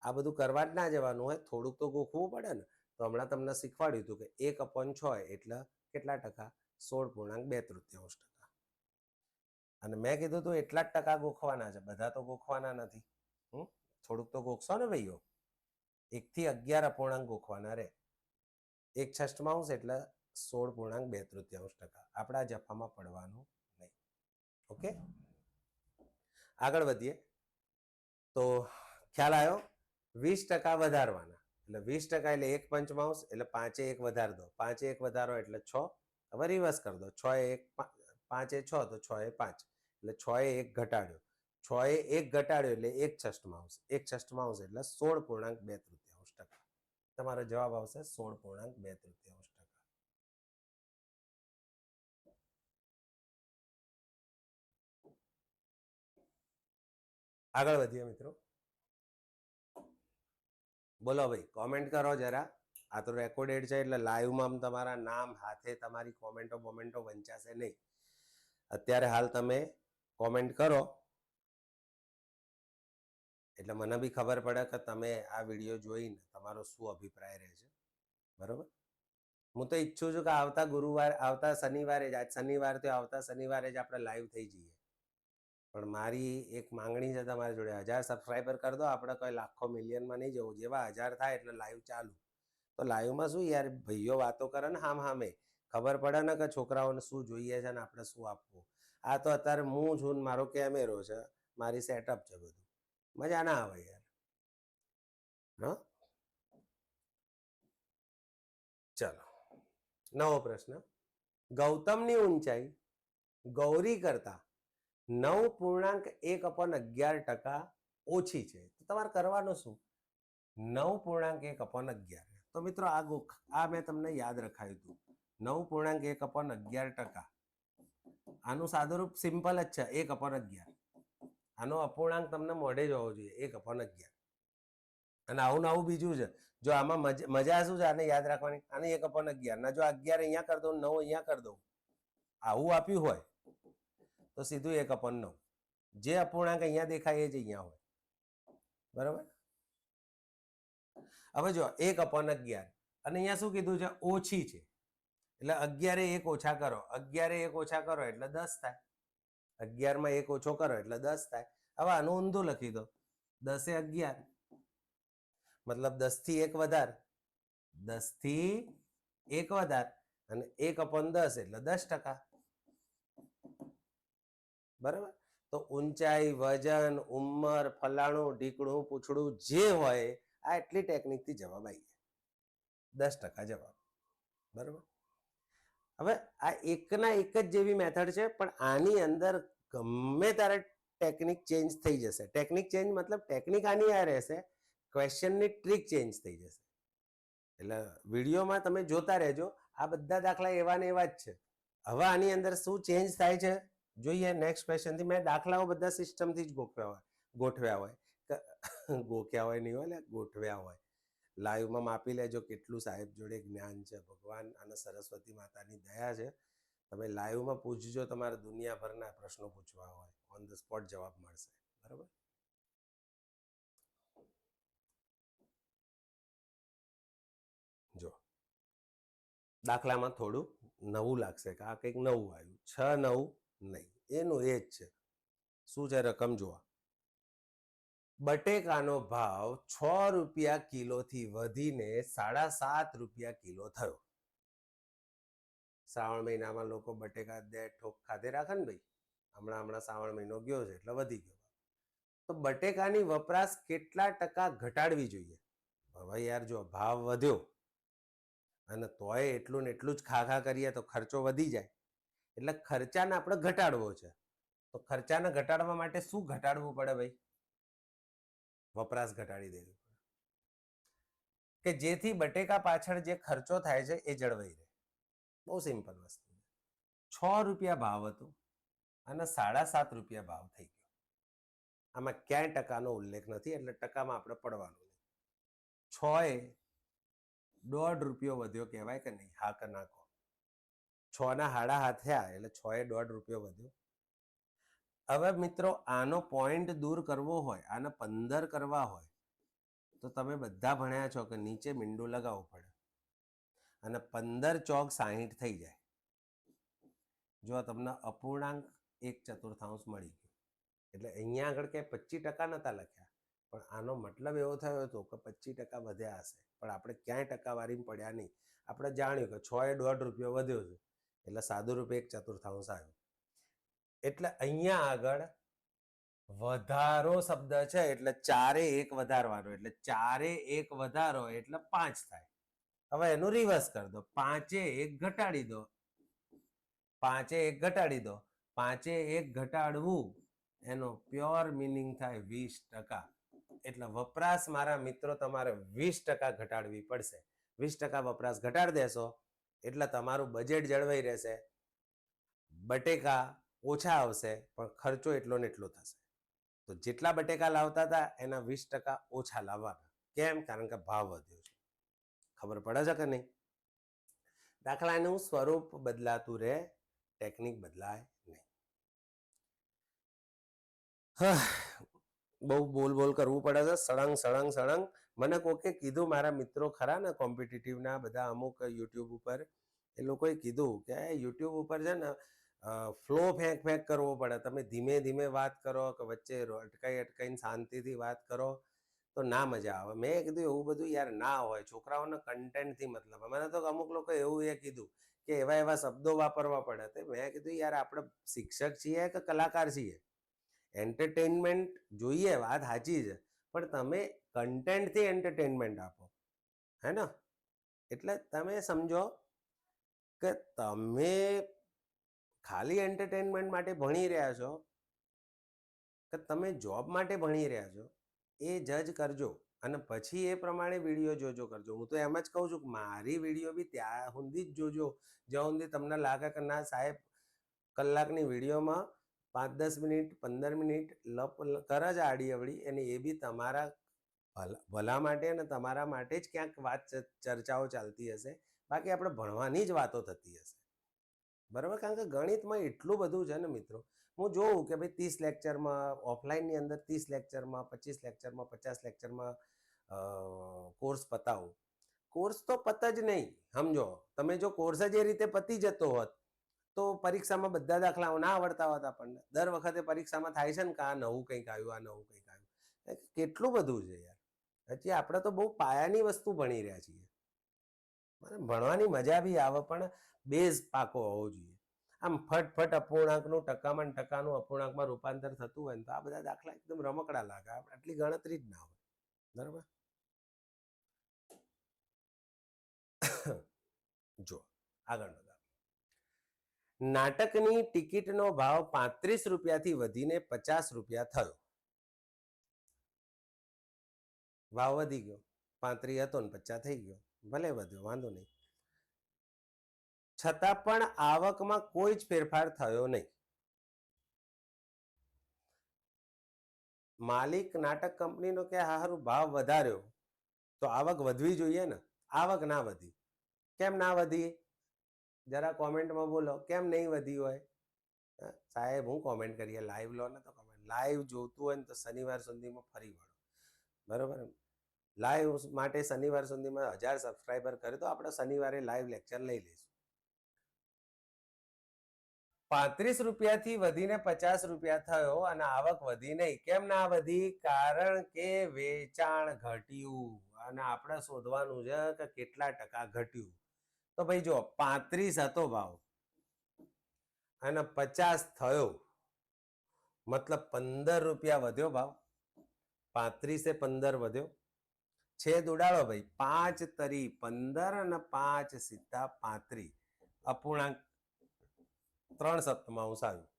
આ બધું કરવા જ ના જવાનું હોય, થોડુંક તો ગોખવું પડે ને. તો હમણાં તમને શીખવાડ્યું હતું કે 1/6 એટલે કેટલા ટકા? 16.2/3. અને મેં કીધું તું એટલા જ ટકા ગોખવાના છે, બધા તો ગોખવાના નથી. થોડુંક તો ગોખશો ને ભાઈઓ. 1 થી 11 અપૂર્ણાંક ગોખવાના રે. 1/6 એટલે 16.2/3. આપણા જફામાં પડવાનું નહીં. ઓકે, આગળ વધીએ. તો ખ્યાલ આવ્યો? 20% વધારવાના એટલે 20% એટલે 1 પંચમાંશ એટલે 5 એ 1 વધાર દો. 5 એ 1 વધારો એટલે 6. હવે રિવર્સ કરી દો. 6 એ 1 5 એ 6 તો 6 એ 5 એટલે 6 એ 1 ઘટાડ્યો. 6 એ 1 ઘટાડ્યો એટલે 1/6. 1/6 એટલે 16.2/3. તમારો જવાબ આવશે 16.2/3. આગળ વધીએ મિત્રો. બોલો ભાઈ, કોમેન્ટ કરો જરા. આ તો રેકોર્ડેડ છે એટલે લાઈવમાં તમારા નામ હાથે તમારી કોમેન્ટો વંચાશે નહીં. અત્યારે હાલ તમે કોમેન્ટ કરો એટલે મને બી ખબર પડે કે તમે આ વિડીયો જોઈને તમારો શું અભિપ્રાય રહે છે. બરોબર? હું તો ઈચ્છું છું કે આવતા શનિવારે જ, આજ શનિવાર તો આવતા શનિવારે જ આપણે લાઈવ થઈ જઈએ. પણ મારી એક માંગણી છે તમારી જોડે, 1000 સબસ્ક્રાઈબર કરી દો. આપણે કોઈ લાખો મિલિયનમાં નહીં જવું. જેવા 1000 થાય એટલે લાઈવ ચાલુ. તો લાઈવમાં શું યાર, ભાઈઓ વાતો કરે ને હામે ખબર પડે ને કે છોકરાઓને શું જોઈએ છે ને આપણે શું આપવું. આ તો અત્યારે હું છું, મારો કેમેરો છે, મારી સેટઅપ છે, બધું મજા ના આવે યાર. ચલો, નવો પ્રશ્ન. ગૌતમની ઊંચાઈ ગૌરી કરતા 9.1/11% ઓછી છે. તો તમારે કરવાનું શું? 9.1/11. તો મિત્રો આ મેં તમને યાદ રખાયું હતું. 9.1/11%. આનું સાદુરૂપ સિમ્પલ જ છે, 1/11. આનો અપૂર્ણાંક તમને મોઢે જ હોવો જોઈએ, 1/11. અને આવું ને આવું બીજું છે. જો આમાં મજા શું છે આને યાદ રાખવાની, આને 1/11 ના જો 11 અહીંયા કરી દઉં 9 અહીંયા કરી દઉં, આવું આપ્યું હોય તો સીધું 1/9. જે અપૂર્ણાંક અહીંયા દેખાય એ જ અહીંયા હોય. બરાબર. હવે જો 1/11 અને અહીંયા શું કીધું છે, ઓછી છે એટલે 11 1 ઓછા કરો, 11 1 ઓછા કરો એટલે 10 થાય. 11 માં 1 ઓછો કરો એટલે 10 થાય. હવે આનું ઊંધું લખી દો, 10 એ 11 મતલબ 10 થી 1 વધાર, 10 થી 1 વધાર અને 1/10 એટલે 10%. બરાબર. તો ઊંચાઈ, વજન, ઉંમર, ફલાણું ઢીકણું પૂછડું જે હોય આ એટલી ટેકનિકથી જવાબ આવી જાય, 10% જવાબ. બરાબર. હવે આ એકના એક જ જેવી મેથડ છે, પણ આની અંદર ગમે ત્યારે ટેકનિક ચેન્જ થઈ જશે. ટેકનિક ચેન્જ મતલબ ટેકનિક આની આ રહેશે, ક્વેશ્ચનની ટ્રીક ચેન્જ થઈ જશે. એટલે વિડીયોમાં તમે જોતા રહેજો, આ બધા દાખલા એવા ને એવા જ છે. હવે આની અંદર શું ચેન્જ થાય છે જોઈએ નેક્સ્ટ ક્વેશ્ચનથી. મેં દાખલાઓ બધા સિસ્ટમથી જ ગોઠવ્યા હોય ગોખ્યા હોય નહીં હોય, ગોઠવ્યા હોય. લાઈવમાં માપી લેજો કેટલું સાહેબ જોડે જ્ઞાન છે. ભગવાન અને સરસ્વતી માતાની દયા છે. તમે લાઈવમાં પૂછજો, તમારે દુનિયાભરના પ્રશ્નો પૂછવા હોય ઓન ધ સ્પોટ જવાબ મળશે. બરાબર. જો દાખલામાં થોડું નવું લાગશે કે આ કંઈક નવું આવ્યું, 6 9 નહીં, એનું એ જ છે. શું છે રકમ જોવા, બટેકાનો ભાવ 6 રૂપિયા કિલોથી વધીને 7.5 રૂપિયા કિલો થયો. શ્રાવણ મહિનામાં લોકો બટેકા 2 ઠોક ખાધે રાખે ને ભાઈ. હમણાં શ્રાવણ મહિનો ગયો છે એટલે વધી ગયો. તો બટેકાની વપરાશ કેટલા ટકા ઘટાડવી જોઈએ? હવે યાર જો ભાવ વધ્યો અને તોય એટલું ને એટલું જ ખા કરીએ તો ખર્ચો વધી જાય. એટલે ખર્ચાને આપણે ઘટાડવો છે. તો ખર્ચાને ઘટાડવા માટે શું ઘટાડવું પડે ભાઈ? વપરાશ ઘટાડી દેવી પડે, કે જેથી બટેકા પાછળ જે ખર્ચો થાય છે એ જળવાઈ રહે. બહુ સિમ્પલ વસ્તુ. 6 રૂપિયા ભાવ હતો અને 7.5 રૂપિયા ભાવ થઈ ગયો. આમાં ક્યાંય ટકાનો ઉલ્લેખ નથી, એટલે ટકામાં આપણે પડવાનું નહીં. 6 એ 1.5 રૂપિયો વધ્યો કહેવાય કે નહીં? હા કે ના કહો? 6 ના હાડા હાથ થયા એટલે 6 એ 1.5 રૂપિયો વધ્યો. હવે મિત્રો આનો પોઈન્ટ દૂર કરવો હોય, આને 15 કરવા હોય તો તમે બધા ભણ્યા છો કે નીચે મીંડું લગાવવું પડે અને 15 ચોક 60 થઈ જાય. જો તમને અપૂર્ણાંક 1/4 મળી ગયો એટલે અહીંયા આગળ કે 25% નતા લખ્યા, પણ આનો મતલબ એવો થયો હતો કે 25% વધ્યા હશે, પણ આપણે ક્યાંય ટકાવારીમાં પડ્યા નહીં. આપણે જાણ્યું કે 6 એ 1.5 રૂપિયો વધ્યો છે એટલે સાદું રૂપે 1/4 આવ્યું. એટલે અહીંયા આગળ વધારો શબ્દ છે એટલે 4 એ 1 વધારવાનો, એટલે 4 એ 1 વધારો એટલે 5 થાય. હવે એનું રિવર્સ કરી દો, 5 એ 1 ઘટાડી દો, 5 એ 1 ઘટાડી દો. 5 એ 1 ઘટાડવું એનો પ્યોર મિનિંગ થાય 20%. એટલે વપરાશ મારા મિત્રો તમારે 20% ઘટાડવી પડશે. 20% વપરાશ ઘટાડી દેશો એટલે તમારું બજેટ જળવાઈ રહેશે. બટેકા ઓછા આવશે પણ ખર્ચો એટલો ને એટલો થશે. તો જેટલા બટેકા લાવતા હતા એના 20% ઓછા લાવવાના. કેમ? કારણ કે ભાવ વધ્યો છે. ખબર પડે છે કે નહીં? દાખલાનું સ્વરૂપ બદલાતું રહે, ટેકનિક બદલાય નહીં. બહુ બોલ કરવું પડે છે, સળંગ. મને કોકે કીધું, મારા મિત્રો ખરા ને કોમ્પિટિટિવના બધા અમુક યુટ્યુબ ઉપર, એ લોકોએ કીધું કે યુટ્યુબ ઉપર છે ને ફ્લો ફેંક કરવો પડે. તમે ધીમે ધીમે વાત કરો કે વચ્ચે અટકાઈને શાંતિથી વાત કરો તો ના મજા આવે. મેં કીધું એવું બધું યાર ના હોય, છોકરાઓને કન્ટેન્ટથી મતલબ. મને તો અમુક લોકો એવું કીધું કે એવા શબ્દો વાપરવા પડે. તો મેં કીધું યાર આપણે શિક્ષક છીએ કે કલાકાર છીએ? એન્ટરટેનમેન્ટ જોઈએ, વાત સાચી છે, પણ તમે કન્ટેન્ટથી એન્ટરટેનમેન્ટ આપો, હે ને? એટલે તમે સમજો કે તમે ખાલી એન્ટરટેનમેન્ટ માટે ભણી રહ્યા છો કે તમે જોબ માટે ભણી રહ્યા છો એ જજ કરજો અને પછી એ પ્રમાણે વિડીયો જોજો કરજો. હું તો એમ જ કહું છું કે મારી વિડીયો બી ત્યાં સુધી જ જોજો જ્યાં સુધી તમને લાગે કે ના સાહેબ કલાકની વિડીયોમાં 5-10 મિનિટ 15 મિનિટ લપ કરે છે આડી અવળી, અને એ બી તમારા ભલા માટે અને તમારા માટે જ ક્યાંક વાત ચર્ચાઓ ચાલતી હશે, બાકી આપણે ભણવાની જ વાતો થતી હશે. બરાબર? કારણ કે ગણિતમાં એટલું બધું છે ને મિત્રો. હું જોઉં કે ભાઈ 30 લેક્ચરમાં, ઓફલાઈનની અંદર 30 લેક્ચરમાં, 25 લેક્ચરમાં, 50 લેક્ચરમાં કોર્સ પતાવું. કોર્સ તો પત જ નહીં. સમજો, તમે જો કોર્સ જ એ રીતે પતી જતો હોત તો પરીક્ષામાં બધા દાખલાઓ ના આવડતા હોત આપણને. દર વખતે પરીક્ષામાં થાય છે ને કે આ નવું કંઈક આવ્યું, આ નવું કંઈક આવ્યું. કેટલું બધું છે યાર. હજી આપણે તો બહુ પાયાની વસ્તુ ભણી રહ્યા છીએ. ભણવાની મજા બી આવે, પણ બેઝ પાકો હોવો જોઈએ. આમ ફટફટ અપૂર્ણાંકનું ટકામાં ટકાનું અપૂર્ણાંકમાં રૂપાંતર થતું હોય ને તો આ બધા દાખલા એકદમ રમકડા લાગે, આટલી ગણતરી જ ના હોય. બરાબર? જો આગળનો દાખલો. નાટકની ટિકિટનો ભાવ 35 રૂપિયાથી વધીને 50 રૂપિયા થયો. ભાવ વધી ગયો, 35 હતો ને 50 થઈ ગયો, ભલે વધ્યો, વાંધો નહીં. છતાં પણ આવકમાં કોઈ જ ફેરફાર થયો નહીં. માલિક નાટક કંપનીનો કે હારું ભાવ વધાર્યો તો આવક વધવી જોઈએ ને. આવક ના વધી. કેમ ના વધી? જરા કોમેન્ટમાં બોલો, કેમ નહીં વધી હોય? સાહેબ હું કોમેન્ટ કરીએ, લાઈવ લો ને તો કોમેન્ટ. લાઈવ જોતું હોય ને તો શનિવાર સુધીમાં ફરી વળો. બરોબર? લાઈવ માટે શનિવાર સુધીમાં 1000 સબસ્ક્રાઈબર કરે તો આપણે શનિવારે લાઈવ લેક્ચર લઈ લઈશું. 35 રૂપિયાથી વધીને 50 રૂપિયા થયો અને આવક વધી નહીં. કેમ ના વધી? કારણ કે વેચાણ ઘટ્યું. અને આપણે શોધવાનું છે કે કેટલા ટકા ઘટ્યું. તો ભાઈ જો 35 હતો ભાવ અને 50 થયો, મતલબ 15 રૂપિયા વધ્યો ભાવ. 35 15 વધ્યો. છેદ ઉડાડો ભાઈ. 5 તરી 15 અને 5 સીધા 35. અપૂર્ણાંક 3 સપ્તમાંશ આવ્યું.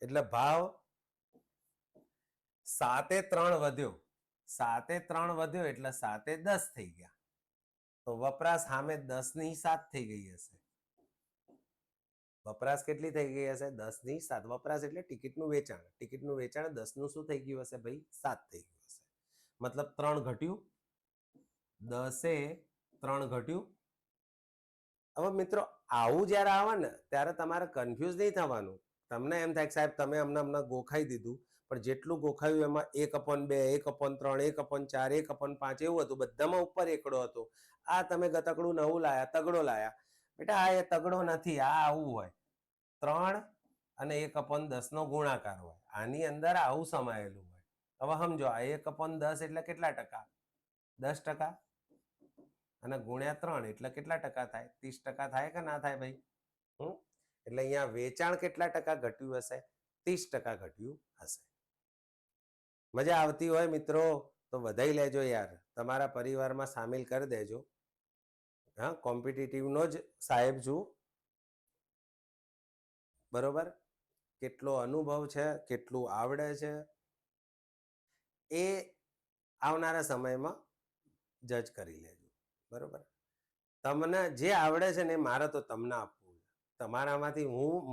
એટલે ભાવ 7 3 વધ્યો. 7 3 વધ્યો એટલે 7 10 થઈ ગયા. તો વપરાશ સામે 10 ની 7 થઈ ગઈ હશે. વપરાશ કેટલી થઈ ગઈ હશે? 10 ની 7. વપરાશ એટલે ટિકિટનું વેચાણ. ટિકિટનું વેચાણ 10 નું શું થઈ ગયું હશે ભાઈ? 7 થઈ ગયું હશે. મતલબ 3 ઘટ્યું. 10 3 ઘટ્યું. હવે મિત્રો આવું જ્યારે આવે ને ત્યારે તમારે કન્ફ્યુઝ નહીં થવાનું. તમને એમ થાય કે સાહેબ તમે અમને ગોખાઈ દીધું, પણ જેટલું ગોખાયું એમાં 1/2, 1/3, 1/4, 1/5 એવું હતું. બધામાં ઉપર એકડો હતો. આ તમે ગતકડું નવું લાયા, તગડો લાયા. બેટા આ એ તગડો નથી, આ આવું હોય. 3 અને 1/10 નો ગુણાકાર હોય. આની અંદર આવું સમાયેલું હોય. હવે સમજો આ 1/10 એટલે કેટલા ટકા? 10%. અને ગુણ્યા 3 એટલે કેટલા ટકા થાય? 30% થાય કે ના થાય ભાઈ? એટલે અહીંયા વેચાણ કેટલા ટકા ઘટ્યું હશે? 30% ઘટ્યું હશે. મજા આવતી હોય મિત્રો તો વધાઈ લેજો યાર. તમારા પરિવારમાં સામેલ કરી દેજો. હા, કોમ્પિટિટિવનો જ સાહેબ છું. બરોબર? કેટલો અનુભવ છે, કેટલું આવડે છે, એ આવનારા સમયમાં જજ કરી લેજો. બરોબર? તમને જે આવડે છે ને મારે તો તમને આપવું. તમારામાંથી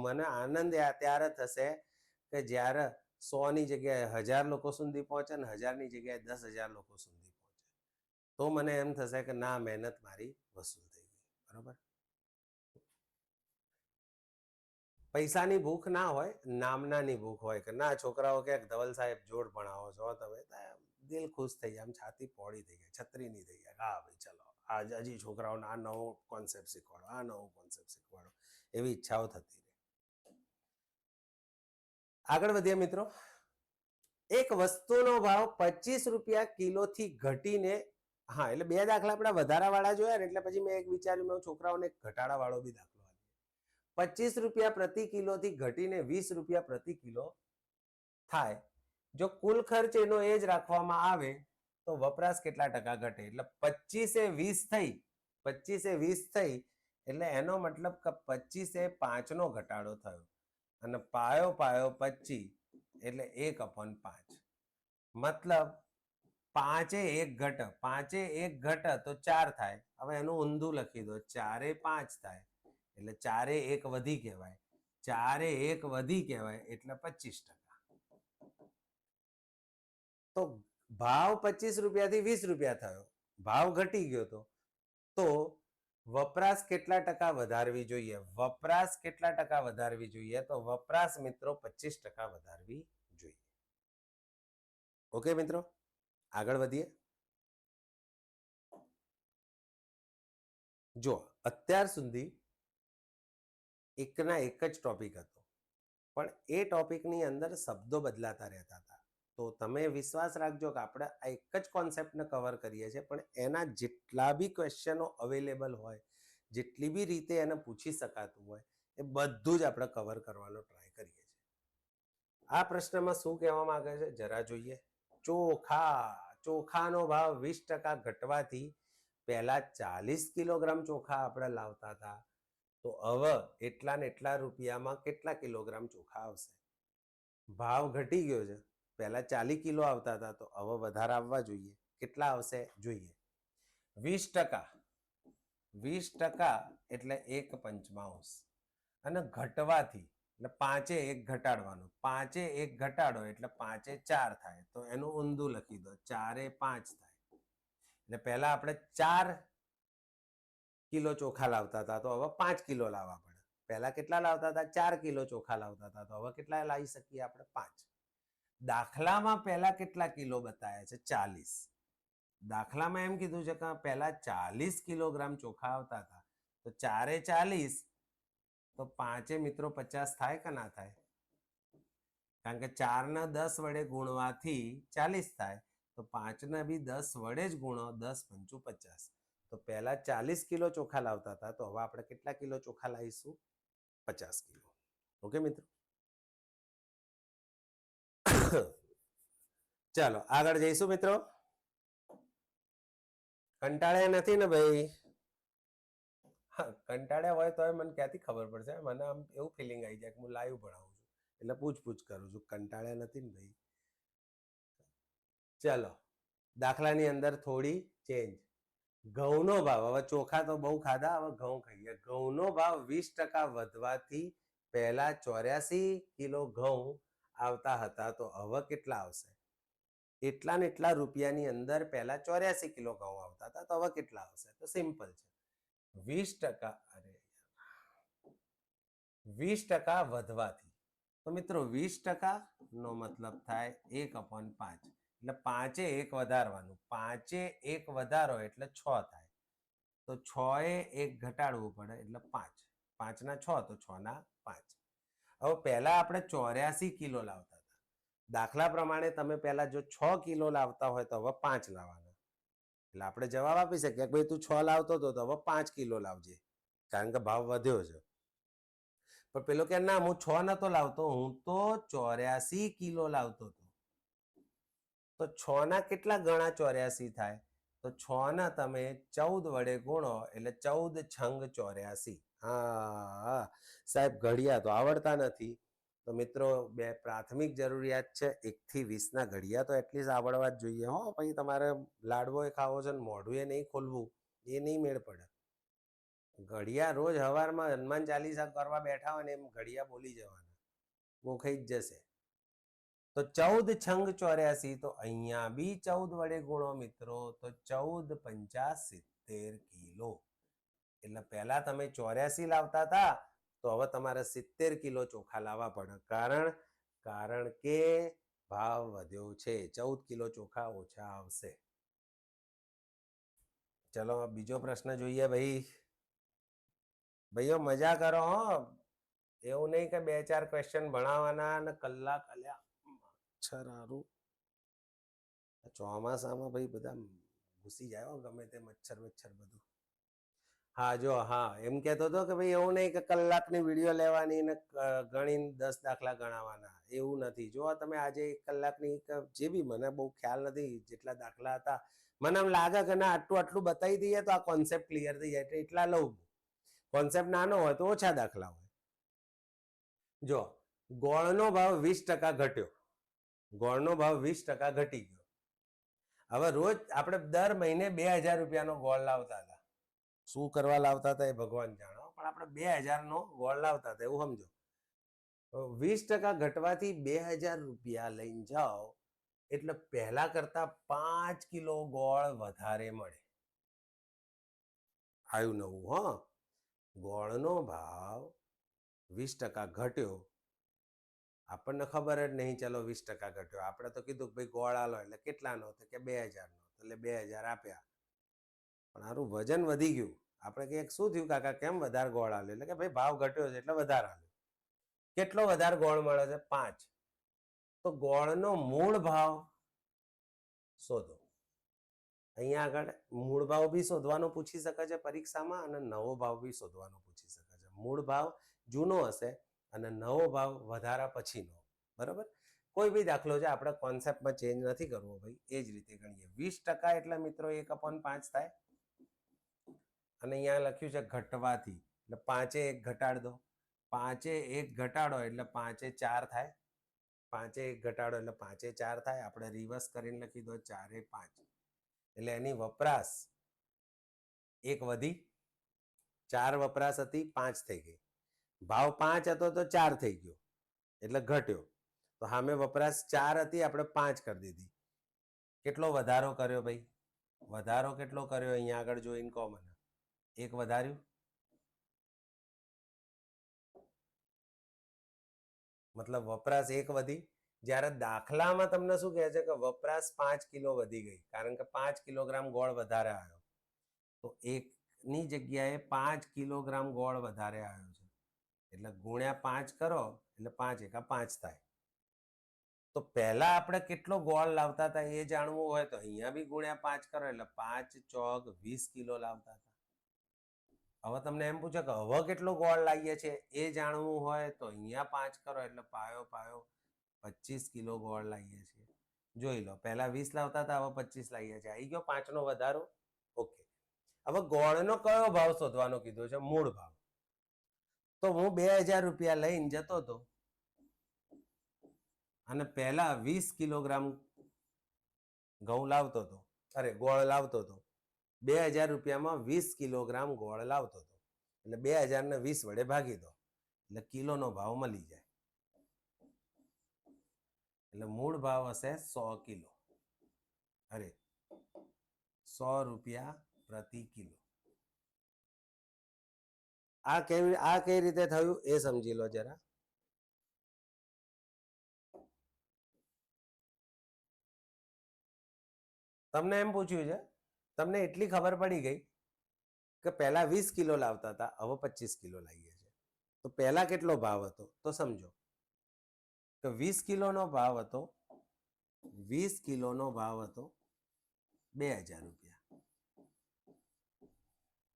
મને આનંદ ત્યારે થશે કે જ્યારે 100 ની જગ્યાએ 1000 લોકો સુધી પહોંચે ને 1000 ની જગ્યાએ 10,000 લોકો સુધી પહોંચે. તો મને એમ થશે કે ના, મહેનત મારી વસૂલ થઈ ગઈ. બરોબર? પૈસાની ભૂખ ના હોય, નામનાની ભૂખ હોય કે ના છોકરાઓ કે ધવલ સાહેબ જોડ ભણાવો છો તમે, દિલ ખુશ થઈ જાય, આમ છાતી પોળી થઈ જાય, છત્રીની થઈ જાય. હા ભાઈ ચલો આજ હજી છોકરાઓને આ નવો કોન્સેપ્ટ શીખવાડો, આ નવો કોન્સેપ્ટ શીખવાડો, એવી ઈચ્છાઓ થતી રહે. આગળ વધીએ મિત્રો. એક વસ્તુનો ભાવ 25 રૂપિયા કિલોથી ઘટીને, હા એટલે બે દાખલા આપણા વધારા વાળા જોયા ને એટલે પછી મેં એક વિચાર્યું, મેં છોકરાઓને ઘટાડા વાળો બી દાખલો. 25 રૂપિયા પ્રતિ કિલોથી ઘટીને 20 રૂપિયા પ્રતિ કિલો થાય. જો કુલ ખર્ચ એનો એ જ રાખવામાં આવે તો વપરાશ કેટલા ટકા ઘટે? એટલે 25 એ 20 થઈ એટલે એનો મતલબ કે 25 એ 5 નો ઘટાડો થયો અને પાયો 25 એટલે 1/5. મતલબ 5 એ 1 ઘટ, 5 એ 1 ઘટ તો 4 થાય. હવે એનું ઊંધું લખી દો, 4 એ 5 થાય એટલે 4 એ 1 વધી કહેવાય. 4 એ 1 વધી કહેવાય એટલે 25%. તો ભાવ 25 રૂપિયાથી 20 રૂપિયા થયો, ભાવ ઘટી ગયો તો વપરાશ કેટલા ટકા વધારવી જોઈએ? વપરાશ કેટલા ટકા વધારવી જોઈએ? તો વપરાશ મિત્રો 25% વધારવી જોઈએ. ઓકે મિત્રો, આગળ વધીએ. જો અત્યાર સુધી એકના એક જ ટોપિક હતો, પણ એ ટોપિકની અંદર શબ્દો બદલાતા રહેતા હતા. તો તમે વિશ્વાસ રાખજો કે આપણે આ એક જ કોન્સેપ્ટને કવર કરીએ છીએ, પણ એના જેટલા બી ક્વેશ્ચનો અવેલેબલ હોય, જેટલી બી રીતે એને પૂછી શકાતું હોય, એ બધું જ આપણે કવર કરવાનો ટ્રાય કરીએ છીએ. આ પ્રશ્નમાં શું કહેવા માંગે છે જરા જોઈએ. ચોખાનો ભાવ 20% ઘટવાથી પહેલા 40 કિલોગ્રામ ચોખા આપણે લાવતા હતા, તો હવે એટલા ને એટલા રૂપિયામાં કેટલા કિલોગ્રામ ચોખા આવશે? ભાવ ઘટી ગયો છે, પહેલા 40 કિલો આવતા હતા, તો હવે વધારે આવવા જોઈએ. કેટલા આવશે જોઈએ? 20% એટલે 1/5 અને ઘટવાથી એટલે 5 1 ઘટાડવાનું, 5 1 ઘટાડો એટલે 5 4 થાય, તો એનું ઊંધું લખી દો, 4 5 થાય. એટલે પહેલા આપણે 4 કિલો ચોખા લાવતા હતા, તો હવે 5 કિલો લાવવા પડે. પહેલા કેટલા લાવતા હતા? 4 કિલો ચોખા લાવતા હતા, તો હવે કેટલા લાવી શકીએ આપણે? 5. દાખલામાં પહેલા કેટલા કિલો બતાવ્યા છે? 40. દાખલામાં એમ કીધું છે કે પહેલા 40 કિલોગ્રામ ચોખા આવતા હતા, તો 4 40 તો 5 મિત્રો 50 થાય કે ના થાય? કારણ કે 4 ને 10 વડે ગુણવાથી 40 થાય, તો 5 ને બી 10 વડે જ ગુણો, 10 5 50. તો પહેલા 40 કિલો ચોખા લાવતા હતા, તો હવે આપણે કેટલા કિલો ચોખા લાવીશું? 50 કિલો. ઓકે મિત્રો, ચાલો આગળ જઈશું મિત્રો. કંટાળ્યા નથી ને ભાઈ? હા, કંટાળ્યા હોય તો મને ક્યાંથી ખબર પડશે? મને આમ એવું ફિલિંગ આવી જાય કે હું લાઈવ ભણાવું છું, એટલે પૂછ કરું છું. કંટાળ્યા નથી ને ભાઈ? ચાલો દાખલાની અંદર થોડી ચેન્જ. ઘઉંનો ભાવ, હવે ચોખા તો બહુ ખાધા, હવે ઘઉં ખાઈએ. ઘઉંનો ભાવ 20% વધવાથી પહેલા 84 કિલો ઘઉં આવતા હતા, તો હવે કેટલા આવશે? એટલા ને એટલા રૂપિયાની અંદર પહેલા 84 કિલો ઘઉં આવતા હતા, તો હવે કેટલા આવશે? તો સિમ્પલ છે, 20% વધવાથી. તો મિત્રો 20% નો મતલબ થાય 1/5. એટલે 5 1 વધારવાનું, 5 1 વધારો એટલે 6 થાય, તો 6 1 ઘટાડવું પડે એટલે 5. 5 ના 6 તો 6 ના 5. હવે પહેલા આપણે 84 કિલો લાવતા હતા. દાખલા પ્રમાણે તમે પહેલા જો 6 કિલો લાવતા હોય તો હવે 5 લાવવાના. એટલે આપણે જવાબ આપી શકીએ કે ભાઈ તું 6 લાવતો હતો તો હવે 5 કિલો લાવજે, કારણ કે ભાવ વધ્યો છે. પણ પેલો કે ના, હું 6 નતો લાવતો, હું તો 84 કિલો લાવતો હતો. તો 6 ના કેટલા ગણા 84 થાય? તો 6 ના તમે 14 વડે ગુણો એટલે 14 છંગ 84. હા સાહેબ, ઘડિયા તો આવડતા નથી. તો મિત્રો, બે પ્રાથમિક જરૂરિયાત છે, 1 થી 20 ના ઘડિયા તો એટલીસ્ટ આવડવા જ જોઈએ. હો પછી તમારે લાડવો ખાવો છે ને મોઢું એ નહીં ખોલવું, એ નહીં મેળ પડે. ઘડિયા રોજ સવારમાં હનુમાન ચાલીસા કરવા બેઠા હોય ને એમ ઘડિયા બોલી જવાના, ગોખાઈ જ જશે. તો 14 છંગ 84, તો અહીંયા બી 14 વડે ગુણો મિત્રો, તો 14 50 70 કિલો. એટલે પહેલા તમે 84 લાવતા હતા, તો હવે તમારે 70 કિલો ચોખા લાવવા પડે. કારણ કે ભાવ વધ્યો છે, 14 કિલો ચોખા ઓછા આવશે. ચલો બીજો પ્રશ્ન જોઈએ ભાઈ. ભાઈઓ મજા કરો હો, એવું નહીં કે 2-4 ક્વેશ્ચન ભણાવવાના અને કલાક અલ્યા. મચ્છરારું ચોમાસામાં ભાઈ બધા ઘૂસી જાય ગમે તે મચ્છર બધું. હા જો, હા એમ કહેતો હતો કે ભાઈ એવું નહીં કે કલાકની વિડીયો લેવાની ને ગણીને 10 દાખલા ગણાવવાના, એવું નથી. જો તમે આજે 1 કલાકની જે બી, મને બહુ ખ્યાલ નથી જેટલા દાખલા હતા, મને એમ લાગે કે ના આટલું બતાવી દઈએ તો આ કોન્સેપ્ટ ક્લિયર થઈ જાય, એટલા લઉં. કોન્સેપ્ટ નાનો હોય તો ઓછા દાખલા હોય. જો ગોળનો ભાવ 20% ઘટ્યો, ગોળનો ભાવ 20% ઘટી ગયો. હવે રોજ આપણે દર મહિને 2000 રૂપિયાનો ગોળ લાવતા હતા. શું કરવા લાવતા હતા એ ભગવાન જાણો, પણ આપણે 2000 નો ગોળ લાવતા હતા, એવું સમજો. 20% ઘટવાથી 2000 રૂપિયા લઈને જાઓ એટલે પહેલા કરતા 5 કિલો ગોળ વધારે મળે. આવ્યું નવું. હા, ગોળનો ભાવ 20% ઘટ્યો. આપણને ખબર જ નહીં, ચલો 20% ઘટ્યો. આપણે તો કીધું કે ભાઈ ગોળ આલો એટલે કેટલાનો, તો કે 2000 નો, એટલે 2000 આપ્યા. પણ આરું વજન વધી ગયું. આપણે કહીએ શું થયું કાકા, કેમ વધારે ગોળ આલ્યો? એટલે કે ભાઈ ભાવ ઘટ્યો છે એટલે વધારે આલ્યો. કેટલો વધારે ગોળ મળે છે? 5. તો ગોળનો મૂળ ભાવ શોધો. અહીંયા આગળ મૂળ ભાવ બી શોધવાનો પૂછી શકે છે પરીક્ષામાં, અને નવો ભાવ બી શોધવાનો પૂછી શકે છે. મૂળ ભાવ જૂનો હશે અને નવો ભાવ વધારા પછીનો. બરાબર? કોઈ બી દાખલો છે, આપણે કોન્સેપ્ટમાં ચેન્જ નથી કરવો ભાઈ, એ જ રીતે ગણીએ. 20% એટલે મિત્રો 1/5 થાય. અને અહીંયા લખ્યું છે ઘટવાથી, એટલે 5 1 ઘટાડ દો. 5 1 ઘટાડો એટલે 5 4 થાય. 5 1 ઘટાડો એટલે 5 4 થાય. આપણે રિવર્સ કરીને લખી દો 4 5. એટલે એની વપરાશ 1 વધી, 4 વપરાશ હતી, 5 થઈ ગઈ. ભાવ 5 હતો તો 4 થઈ ગયો, એટલે ઘટ્યો. તો સામે વપરાશ 4 હતી, આપણે 5 કરી દીધી. કેટલો વધારો કર્યો ભાઈ? વધારો કેટલો કર્યો? અહીંયા આગળ જોઈને કહો મને. 1 વધાર્યું, મતલબ વપરાશ 1 વધી. જ્યારે દાખલામાં તમને શું કહે છે કે વપરાશ 5 કિલો વધી ગઈ, કારણ કે 5 કિલોગ્રામ ગોળ વધારે આવ્યો. તો 1 ની જગ્યાએ 5 કિલોગ્રામ ગોળ વધારે આવ્યો છે, એટલે ગુણ્યા 5 કરો એટલે 5 એકા 5 થાય. તો પહેલા આપણે કેટલો ગોળ લાવતા હતા એ જાણવું હોય તો અહીંયા બી ગુણ્યા 5 કરો એટલે 5 ચોક 20 કિલો લાવતા હતા. હવે તમને એમ પૂછે કે હવે કેટલો ગોળ લાવીએ છીએ એ જાણવું હોય તો અહીંયા 5 કરો એટલે પાયો 25 કિલો ગોળ લાવીએ છીએ. જોઈ લો, પહેલા 20 લાવતા હતા, હવે 25 લાવીએ છીએ. આવી ગયો 5 નો વધારો. ઓકે, હવે ગોળનો કયો ભાવ શોધવાનો કીધો છે? મૂળ ભાવ. તો હું 2000 રૂપિયા લઈને જતો હતો અને પહેલા 20 કિલોગ્રામ ઘઉં લાવતો હતો, અરે ગોળ લાવતો હતો. 2000 રૂપિયામાં 20 કિલોગ્રામ ગોળ લાવતો હતો, એટલે 2000 ને 20 વડે ભાગી દો એટલે કિલોનો ભાવ મળી જાય. એટલે મૂળ ભાવ હશે 100 કિલો, અરે 100 રૂપિયા પ્રતિ કિલો. આ કઈ રીતે થયું એ સમજી લો જરા. તમને એમ પૂછ્યું છે, તમને એટલી ખબર પડી ગઈ કે પહેલા 20 કિલો લાવતા હતા, હવે 25 કિલો લાવીએ છીએ. તો પહેલા કેટલો ભાવ હતો તો સમજો કે 20 કિલોનો ભાવ હતો, 20 કિલોનો ભાવ હતો 2000 રૂપિયા.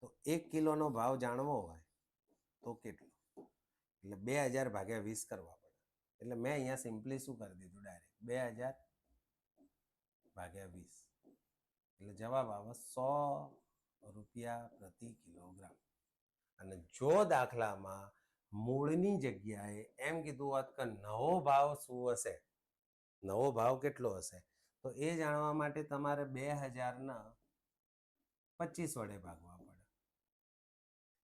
તો 1 કિલોનો ભાવ જાણવો હોય તો કેટલો? એટલે 2000 ભાગ્યા 20 કરવા પડે. એટલે મેં અહીંયા સિમ્પલી શું કરી દીધું, ડાયરેક્ટ 2000 ભાગ્યા 20, એટલે જવાબ આવે 100 રૂપિયા પ્રતિ કિલોગ્રામ. અને જો દાખલામાં મૂળની જગ્યાએ એમ કીધું હોત કે નવો ભાવ શું હશે, નવો ભાવ કેટલો હશે, તો એ જાણવા માટે તમારે 2000 ના 25 વડે ભાગવા પડે.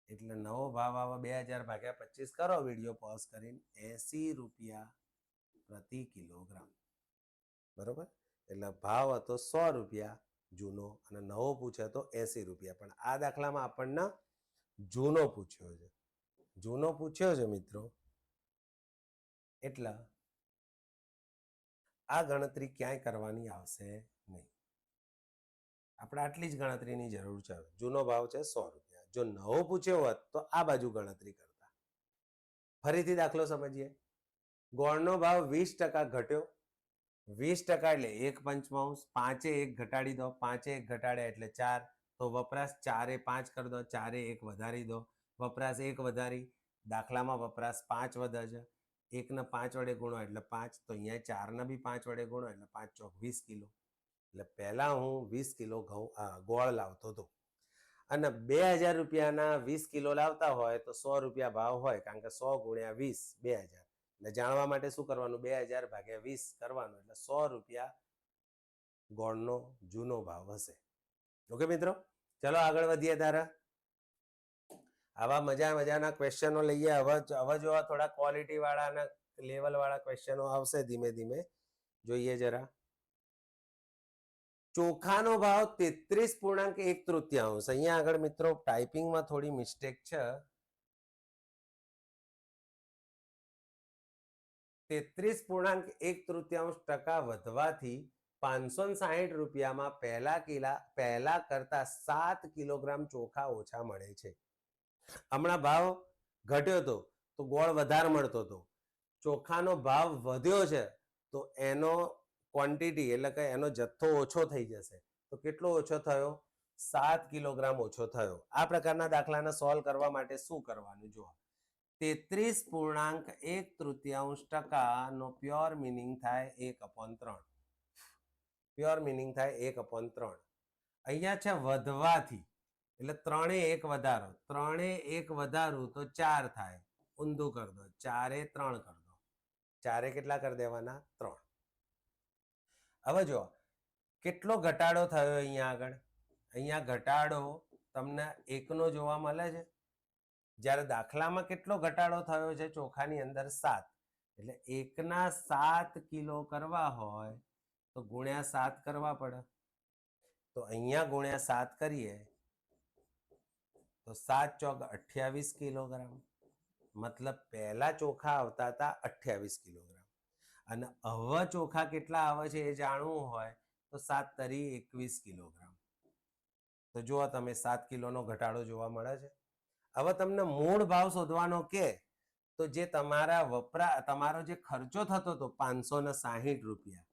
એટલે નવો ભાવ આવે 2000 ભાગ્યા 25 કરો, વિડીયો પોઝ કરીને, 80 રૂપિયા પ્રતિ કિલોગ્રામ. બરોબર? એટલે ભાવ હતો 100 રૂપિયા જૂનો અને નવો પૂછ્યો તો 80 રૂપિયા. પણ આ દાખલામાં આપણને જૂનો પૂછ્યો છે, જૂનો પૂછ્યો છે મિત્રો. એટલે આ ગણતરી ક્યાંય કરવાની આવશે નહીં. આપણે આટલી જ ગણતરીની જરૂર છે. જૂનો ભાવ છે 100 રૂપિયા. જો નવો પૂછ્યો હોત તો આ બાજુ ગણતરી કરતા. ફરીથી દાખલો સમજીએ. ગોળનો ભાવ 20% ઘટ્યો. 20% એટલે 1/5, 5 1 ઘટાડી દો, 5 1 ઘટાડ્યા એટલે 4. તો વપરાશ 4 5 કરી દો, 4 1 વધારી દો. વપરાશ 1 વધારી, દાખલામાં વપરાશ 5 વધે છે. 1 ને 5 વડે ગુણો એટલે 5. તો અહીંયા 4 ને બી 5 વડે ગુણો એટલે 5 ચોક 20 કિલો. એટલે પહેલા હું 20 કિલો ગોળ લાવતો હતો, અને 2000 રૂપિયાના 20 કિલો લાવતા હોય તો 100 રૂપિયા ભાવ હોય, કારણ કે 100 ગુણ્યા 20 2000. એટલે જાણવા માટે શું કરવાનું, 2000 ભાગ્યા 20 કરવાનું, એટલે 100 રૂપિયા ગોળનો જૂનો ભાવ હશે. ઓકે મિત્રો, ચલો આગળ વધીએ. તારા આવા મજાના ક્વેશ્ચનો લઈએ. હવે જો થોડા ક્વોલિટી વાળા અને લેવલ વાળા ક્વેશ્ચનો આવશે ધીમે ધીમે. જોઈએ જરા. ચોખાનો ભાવ 33.1 અહીંયા આગળ મિત્રો ટાઈપિંગમાં થોડી મિસ્ટેક છે. 33.1 વધવાથી 560 રૂપિયામાં પહેલા કરતા 7 કિલોગ્રામ ચોખા ઓછા મળે છે. હમણાં ભાવ ઘટ્યો હતો તો ગોળ વધારે મળતો હતો. ચોખાનો ભાવ વધ્યો છે તો એનો ક્વોન્ટિટી એટલે કે એનો જથ્થો ઓછો થઈ જશે. તો કેટલો ઓછો થયો? 7 કિલોગ્રામ ઓછો થયો. આ પ્રકારના દાખલાને સોલ્વ કરવા માટે શું કરવાનું જુઓ. 33.1 નો પ્યોર મિનિંગ થાય 1/3. પ્યોર મિનિંગ થાય 1/3. અહીંયા છે વધવાથી એટલે 3 1 વધારો. 3 1 વધારું તો 4 થાય. ઊંધું કરી દો. 4 3 કરી દો. 4 કેટલા કરી દેવાના? 3. હવે જો કેટલો ઘટાડો થયો અહીંયા આગળ. અહીંયા ઘટાડો તમને 1 નો જોવા મળે છે. જ્યારે દાખલામાં કેટલો ઘટાડો થયો છે? ચોખાની અંદર 7. એટલે 1 ના 7 કિલો કરવા હોય તો ગુણ્યા 7 કરવા પડે. તો અહીંયા ગુણ્યા 7 કરીએ તો 7 ચોક 28 કિલોગ્રામ. મતલબ પહેલા ચોખા આવતા હતા 28 કિલોગ્રામ અને હવે ચોખા કેટલા આવે છે એ જાણવું હોય તો 7 તરી 21 કિલોગ્રામ. તો જુઓ તમે 7 કિલોનો ઘટાડો જોવા મળે છે. હવે તમને મૂળ ભાવ શોધવાનો કે તો જે તમારો જે ખર્ચો થતો હતો 560 રૂપિયા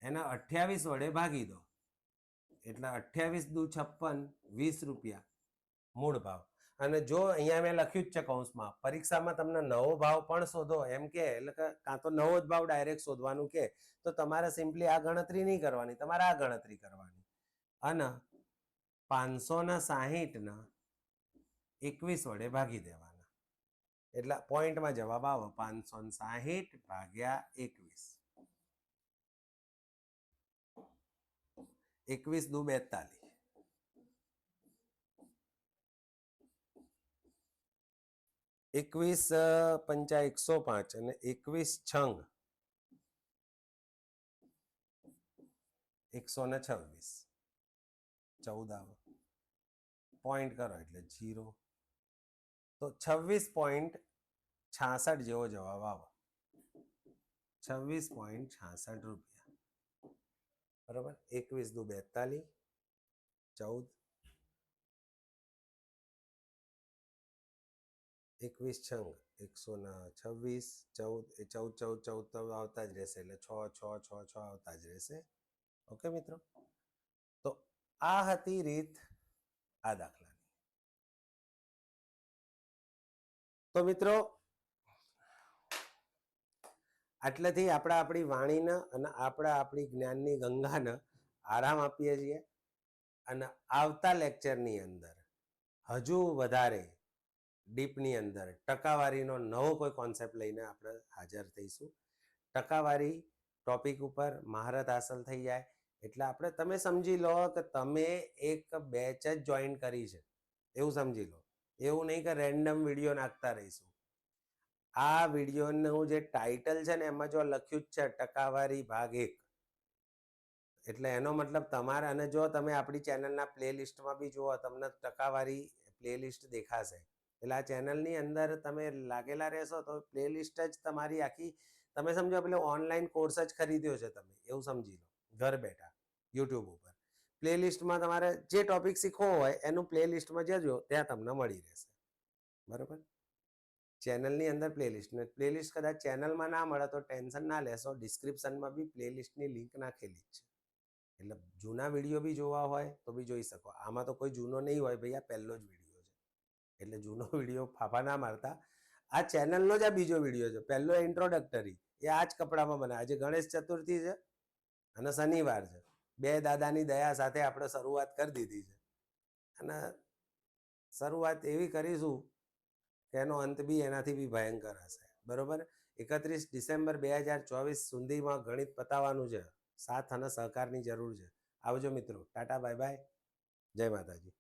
એના 28 વડે ભાગી દો એટલે 28 દુ 56 20 રૂપિયા મૂળ ભાવ. અને જો અહીંયા મેં લખ્યું જ છે કૌંસમાં પરીક્ષામાં તમને નવો ભાવ પણ શોધો એમ કે એટલે કે કાં તો નવો જ ભાવ ડાયરેક્ટ શોધવાનું કે તો તમારે સિમ્પલી આ ગણતરી નહીં કરવાની, તમારે આ ગણતરી કરવાની અને 560 ના 21 વડે ભાગી દેવાના એટલે પોઈન્ટમાં જવાબ આવે 560 ભાગ્યા 21. 21 દુ 42. 21 પંચા 105 અને 21 છંગ 126. 14 આવે પોઈન્ટ કરો એટલે 0. તો 26.66 જેવો જવાબ આવે. 26.66 રૂપિયા. બરાબર. 21 દુ 42. 14 21 છંગ 126. 14 આવતા જ રહેશે એટલે 6 આવતા જ રહેશે. ઓકે મિત્રો. તો આ હતી રીત આ દાખલાની. તો મિત્રો આટલેથી આપણી વાણીને અને આપણી જ્ઞાનની ગંગાને આરામ આપીએ છીએ અને આવતા લેક્ચરની અંદર હજુ વધારે ડીપની અંદર ટકાવારીનો નવો કોઈ કોન્સેપ્ટ લઈને આપણે હાજર થઈશું. ટકાવારી ટોપિક ઉપર મહારત હાંસલ થઈ જાય એટલે આપણે તમે સમજી લો કે તમે એક બેચ જ જોઈન કરી છે એવું સમજી લો. એવું નહીં કે રેન્ડમ વિડીયો નાખતા રહીશું. આ વિડીયોનું જે ટાઇટલ છે ને એમાં જો લખ્યું જ છે ટકાવારી ભાગ 1 એટલે એનો મતલબ તમારે અને જો તમે આપણી ચેનલના પ્લેલિસ્ટમાં બી જુઓ તમને ટકાવારી પ્લેલિસ્ટ દેખાશે. એટલે આ ચેનલની અંદર તમે લાગેલા રહેશો તો પ્લેલિસ્ટ જ તમારી આખી તમે સમજો પેલો ઓનલાઈન કોર્સ જ ખરીદ્યો છે તમે એવું સમજી લો. ઘર બેઠા યુટ્યુબ ઉપર પ્લેલિસ્ટમાં તમારે જે ટોપિક શીખવો હોય એનું પ્લેલિસ્ટમાં જજો ત્યાં તમને મળી રહેશે. બરાબર. ચેનલની અંદર પ્લેલિસ્ટ કદાચ ચેનલમાં ના મળે તો ટેન્શન ના લેશો. ડિસ્ક્રિપ્શનમાં બી પ્લેલિસ્ટની લિંક નાખેલી જ છે એટલે જૂના વિડીયો બી જોવા હોય તો બી જોઈ શકો. આમાં તો કોઈ જૂનો નહીં હોય ભાઈ, આ પહેલો જ વિડીયો છે એટલે જૂનો વિડીયો ફાફા ના મારતા. આ ચેનલનો જ આ બીજો વિડીયો છે. પહેલો ઇન્ટ્રોડક્ટરી એ આ જ કપડામાં બને. આજે ગણેશ ચતુર્થી છે અને શનિવાર છે. બે દાદાની દયા સાથે આપણે શરૂઆત કરી દીધી છે અને શરૂઆત એવી કરીશું કે એનો અંત બી એનાથી બી ભયંકર હશે. બરોબર. 31 ડિસેમ્બર 2024 સુધીમાં ગણિત પતાવવાનું છે. સાથ અને સહકારની જરૂર છે. આવજો મિત્રો. Tata bye bye. જય માતાજી.